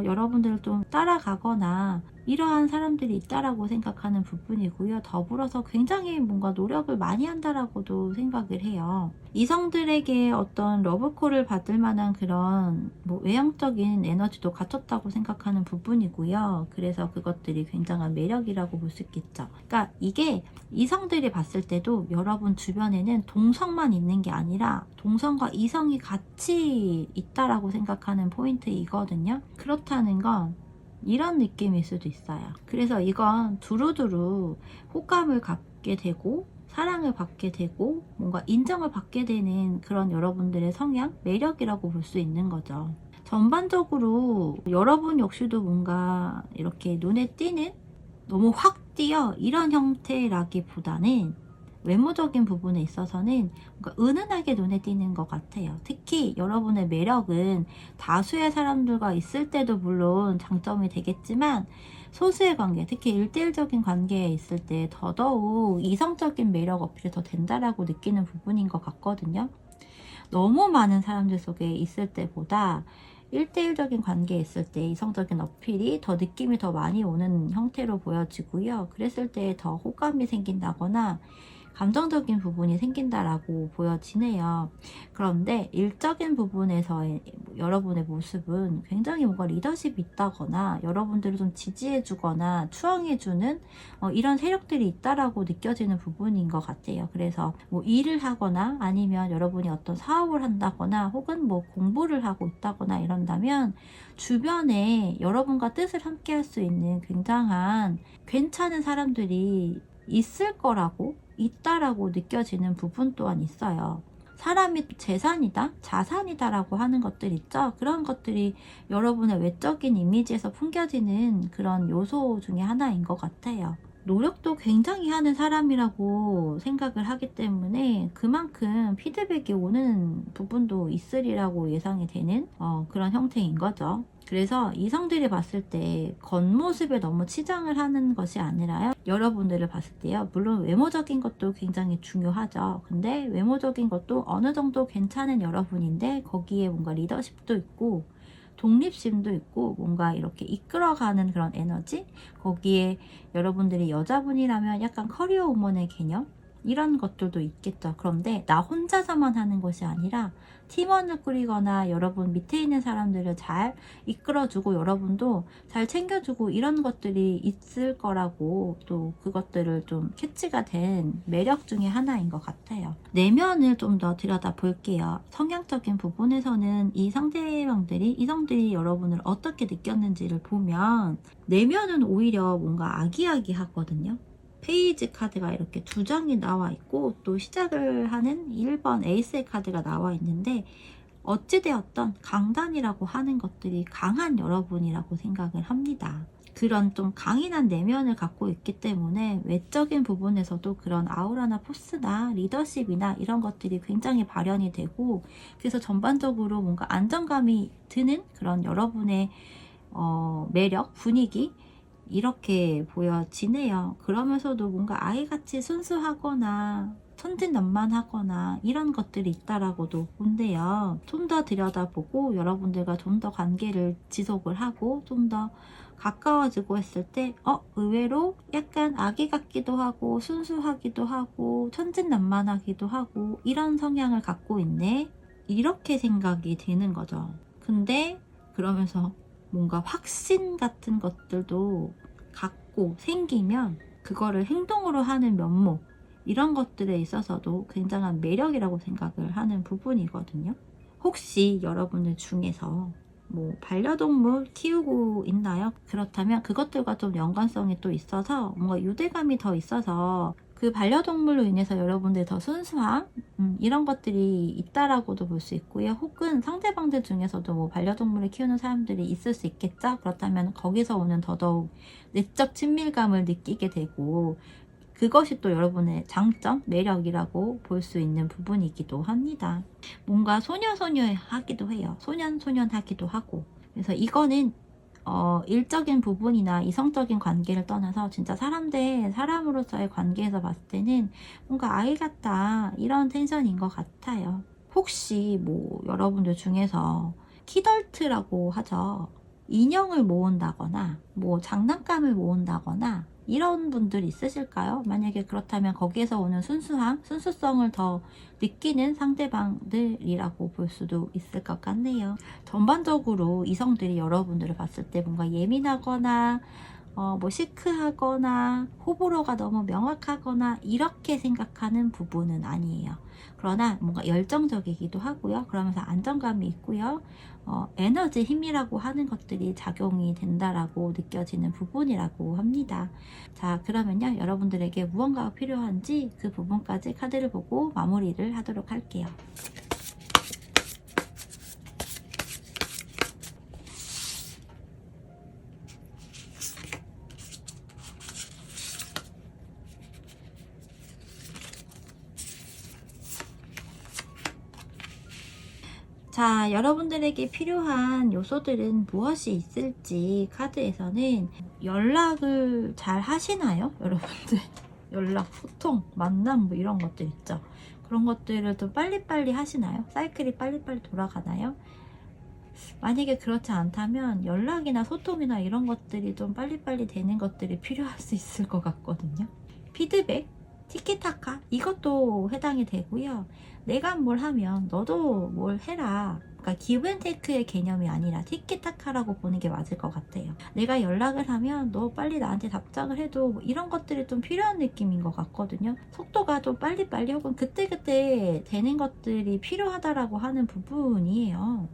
여러분들을 좀 따라가거나 이러한 사람들이 있다라고 생각하는 부분이고요. 더불어서 굉장히 뭔가 노력을 많이 한다라고도 생각을 해요. 이성들에게 어떤 러브콜을 받을 만한 그런 뭐 외향적인 에너지도 갖췄다고 생각하는 부분이고요. 그래서 그것들이 굉장한 매력이라고 볼 수 있겠죠. 그러니까 이게 이성들이 봤을 때도 여러분 주변에는 동성만 있는 게 아니라 동성과 이성이 같이 있다라고 생각하는 포인트이거든요. 그렇다는 건 이런 느낌일 수도 있어요. 그래서 이건 두루두루 호감을 갖게 되고 사랑을 받게 되고 뭔가 인정을 받게 되는 그런 여러분들의 성향, 매력이라고 볼 수 있는 거죠. 전반적으로 여러분 역시도 뭔가 이렇게 눈에 띄는, 너무 확 띄어 이런 형태라기보다는 외모적인 부분에 있어서는 뭔가 은은하게 눈에 띄는 것 같아요. 특히 여러분의 매력은 다수의 사람들과 있을 때도 물론 장점이 되겠지만, 소수의 관계, 특히 일대일적인 관계에 있을 때 더더욱 이성적인 매력 어필이 더 된다라고 느끼는 부분인 것 같거든요. 너무 많은 사람들 속에 있을 때보다 1대1적인 관계에 있을 때 이성적인 어필이 더 느낌이 더 많이 오는 형태로 보여지고요. 그랬을 때 더 호감이 생긴다거나 감정적인 부분이 생긴다라고 보여지네요. 그런데 일적인 부분에서의 여러분의 모습은 굉장히 뭔가 리더십이 있다거나 여러분들을 좀 지지해주거나 추앙해주는 이런 세력들이 있다라고 느껴지는 부분인 것 같아요. 그래서 뭐 일을 하거나 아니면 여러분이 어떤 사업을 한다거나 혹은 뭐 공부를 하고 있다거나 이런다면 주변에 여러분과 뜻을 함께 할 수 있는 굉장한 괜찮은 사람들이 있을 거라고 있다라고 느껴지는 부분 또한 있어요. 사람이 재산이다, 자산이다 라고 하는 것들 있죠. 그런 것들이 여러분의 외적인 이미지에서 풍겨지는 그런 요소 중에 하나인 것 같아요. 노력도 굉장히 하는 사람이라고 생각을 하기 때문에 그만큼 피드백이 오는 부분도 있으리라고 예상이 되는 그런 형태인 거죠. 그래서 이성들이 봤을 때 겉모습에 너무 치장을 하는 것이 아니라요. 여러분들을 봤을 때요. 물론 외모적인 것도 굉장히 중요하죠. 근데 외모적인 것도 어느 정도 괜찮은 여러분인데 거기에 뭔가 리더십도 있고 독립심도 있고 뭔가 이렇게 이끌어가는 그런 에너지, 거기에 여러분들이 여자분이라면 약간 커리어 우먼의 개념 이런 것들도 있겠죠. 그런데 나 혼자서만 하는 것이 아니라 팀원을 꾸리거나 여러분 밑에 있는 사람들을 잘 이끌어주고 여러분도 잘 챙겨주고 이런 것들이 있을 거라고, 또 그것들을 좀 캐치가 된 매력 중에 하나인 것 같아요. 내면을 좀 더 들여다 볼게요. 성향적인 부분에서는 이 상대방들이, 이성들이 여러분을 어떻게 느꼈는지를 보면 내면은 오히려 뭔가 아기아기하거든요. 페이지 카드가 이렇게 2장이 나와 있고 또 시작을 하는 1번 에이스의 카드가 나와 있는데 어찌되었던 강단이라고 하는 것들이 강한 여러분이라고 생각을 합니다. 그런 좀 강인한 내면을 갖고 있기 때문에 외적인 부분에서도 그런 아우라나 포스나 리더십이나 이런 것들이 굉장히 발현이 되고, 그래서 전반적으로 뭔가 안정감이 드는 그런 여러분의 매력, 분위기 이렇게 보여지네요. 그러면서도 뭔가 아이같이 순수하거나 천진난만하거나 이런 것들이 있다라고도 본대요. 좀 더 들여다보고 여러분들과 좀 더 관계를 지속을 하고 좀 더 가까워지고 했을 때 의외로 약간 아기 같기도 하고 순수하기도 하고 천진난만하기도 하고 이런 성향을 갖고 있네, 이렇게 생각이 드는 거죠. 근데 그러면서 뭔가 확신 같은 것들도 갖고 생기면 그거를 행동으로 하는 면목, 이런 것들에 있어서도 굉장한 매력이라고 생각을 하는 부분이거든요. 혹시 여러분들 중에서 뭐 반려동물 키우고 있나요? 그렇다면 그것들과 좀 연관성이 또 있어서 뭔가 유대감이 더 있어서 그 반려동물로 인해서 여러분들 더 순수함 이런 것들이 있다라고도 볼 수 있고요. 혹은 상대방들 중에서도 뭐 반려동물을 키우는 사람들이 있을 수 있겠죠. 그렇다면 거기서 오는 더더욱 내적 친밀감을 느끼게 되고 그것이 또 여러분의 장점, 매력이라고 볼 수 있는 부분이기도 합니다. 뭔가 소녀소녀하기도 해요. 소년소년하기도 하고. 그래서 이거는 일적인 부분이나 이성적인 관계를 떠나서 진짜 사람 대 사람으로서의 관계에서 봤을 때는 뭔가 아이 같다, 이런 텐션인 것 같아요. 혹시 뭐 여러분들 중에서 키덜트라고 하죠. 인형을 모은다거나 뭐 장난감을 모은다거나 이런 분들 있으실까요? 만약에 그렇다면 거기에서 오는 순수함, 순수성을 더 느끼는 상대방들이라고 볼 수도 있을 것 같네요. 전반적으로 이성들이 여러분들을 봤을 때 뭔가 예민하거나 뭐 시크하거나 호불호가 너무 명확하거나 이렇게 생각하는 부분은 아니에요. 그러나 뭔가 열정적이기도 하고요. 그러면서 안정감이 있고요. 에너지, 힘이라고 하는 것들이 작용이 된다라고 느껴지는 부분이라고 합니다. 자, 그러면요. 여러분들에게 무언가가 필요한지 그 부분까지 카드를 보고 마무리를 하도록 할게요. 자, 여러분들에게 필요한 요소들은 무엇이 있을지 카드에서는 연락을 잘 하시나요? 여러분들 연락, 소통, 만남 뭐 이런 것들 있죠. 그런 것들을 좀 빨리빨리 하시나요? 사이클이 빨리빨리 돌아가나요? 만약에 그렇지 않다면 연락이나 소통이나 이런 것들이 좀 빨리빨리 되는 것들이 필요할 수 있을 것 같거든요. 피드백, 티키타카 이것도 해당이 되고요. 내가 뭘 하면 너도 뭘 해라. 그러니까 기브앤테이크의 개념이 아니라 티키타카라고 보는 게 맞을 것 같아요. 내가 연락을 하면 너 빨리 나한테 답장을 해도 뭐 이런 것들이 좀 필요한 느낌인 것 같거든요. 속도가 좀 빨리빨리 혹은 그때그때 되는 것들이 필요하다라고 하는 부분이에요.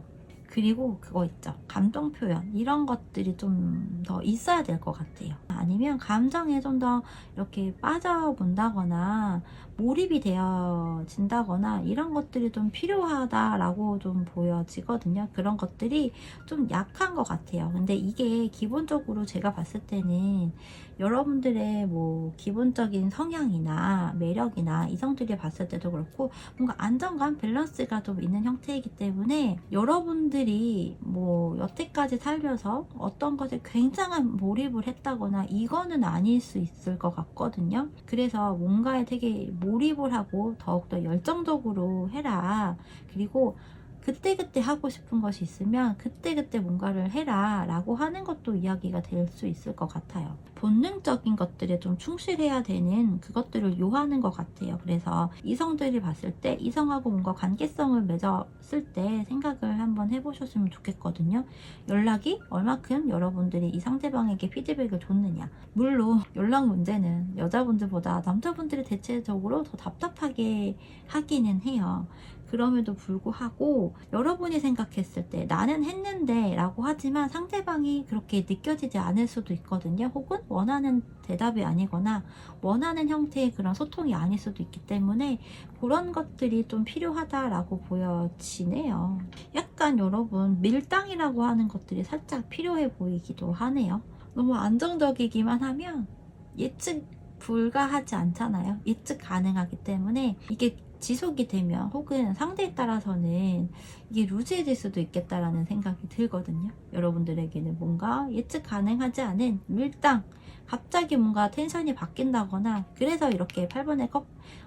그리고 그거 있죠. 감정 표현. 이런 것들이 좀 더 있어야 될 것 같아요. 아니면 감정에 좀 더 이렇게 빠져본다거나 몰입이 되어진다거나 이런 것들이 좀 필요하다라고 좀 보여지거든요. 그런 것들이 좀 약한 것 같아요. 근데 이게 기본적으로 제가 봤을 때는 여러분들의 뭐 기본적인 성향이나 매력이나 이성들이 봤을 때도 그렇고 뭔가 안정감, 밸런스가 좀 있는 형태이기 때문에 여러분들이 뭐 여태까지 살면서 어떤 것에 굉장한 몰입을 했다거나 이거는 아닐 수 있을 것 같거든요. 그래서 뭔가에 되게 몰입을 하고 더욱더 열정적으로 해라. 그리고 그때그때 하고 싶은 것이 있으면 그때그때 뭔가를 해라 라고 하는 것도 이야기가 될 수 있을 것 같아요. 본능적인 것들에 좀 충실해야 되는 그것들을 요하는 것 같아요. 그래서 이성들이 봤을 때 이성하고 뭔가 관계성을 맺었을 때 생각을 한번 해보셨으면 좋겠거든요. 연락이 얼마큼 여러분들이 이 상대방에게 피드백을 줬느냐. 물론 연락 문제는 여자분들보다 남자분들이 대체적으로 더 답답하게 하기는 해요. 그럼에도 불구하고 여러분이 생각했을 때 나는 했는데 라고 하지만 상대방이 그렇게 느껴지지 않을 수도 있거든요. 혹은 원하는 대답이 아니거나 원하는 형태의 그런 소통이 아닐 수도 있기 때문에 그런 것들이 좀 필요하다라고 보여지네요. 약간 여러분 밀당이라고 하는 것들이 살짝 필요해 보이기도 하네요. 너무 안정적이기만 하면 예측 불가하지 않잖아요. 예측 가능하기 때문에 이게 지속이 되면 혹은 상대에 따라서는 이게 루즈해질 수도 있겠다라는 생각이 들거든요. 여러분들에게는 뭔가 예측 가능하지 않은 밀당, 갑자기 뭔가 텐션이 바뀐다거나 그래서 이렇게 8번의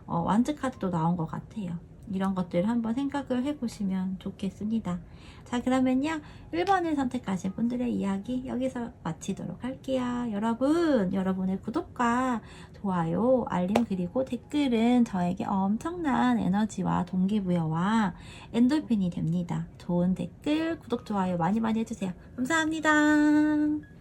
완즈 카드도 나온 것 같아요. 이런 것들을 한번 생각을 해보시면 좋겠습니다. 자, 그러면요 1번을 선택하신 분들의 이야기 여기서 마치도록 할게요. 여러분의 구독과 좋아요, 알림 그리고 댓글은 저에게 엄청난 에너지와 동기부여와 엔돌핀이 됩니다. 좋은 댓글, 구독, 좋아요 많이 많이 해주세요. 감사합니다.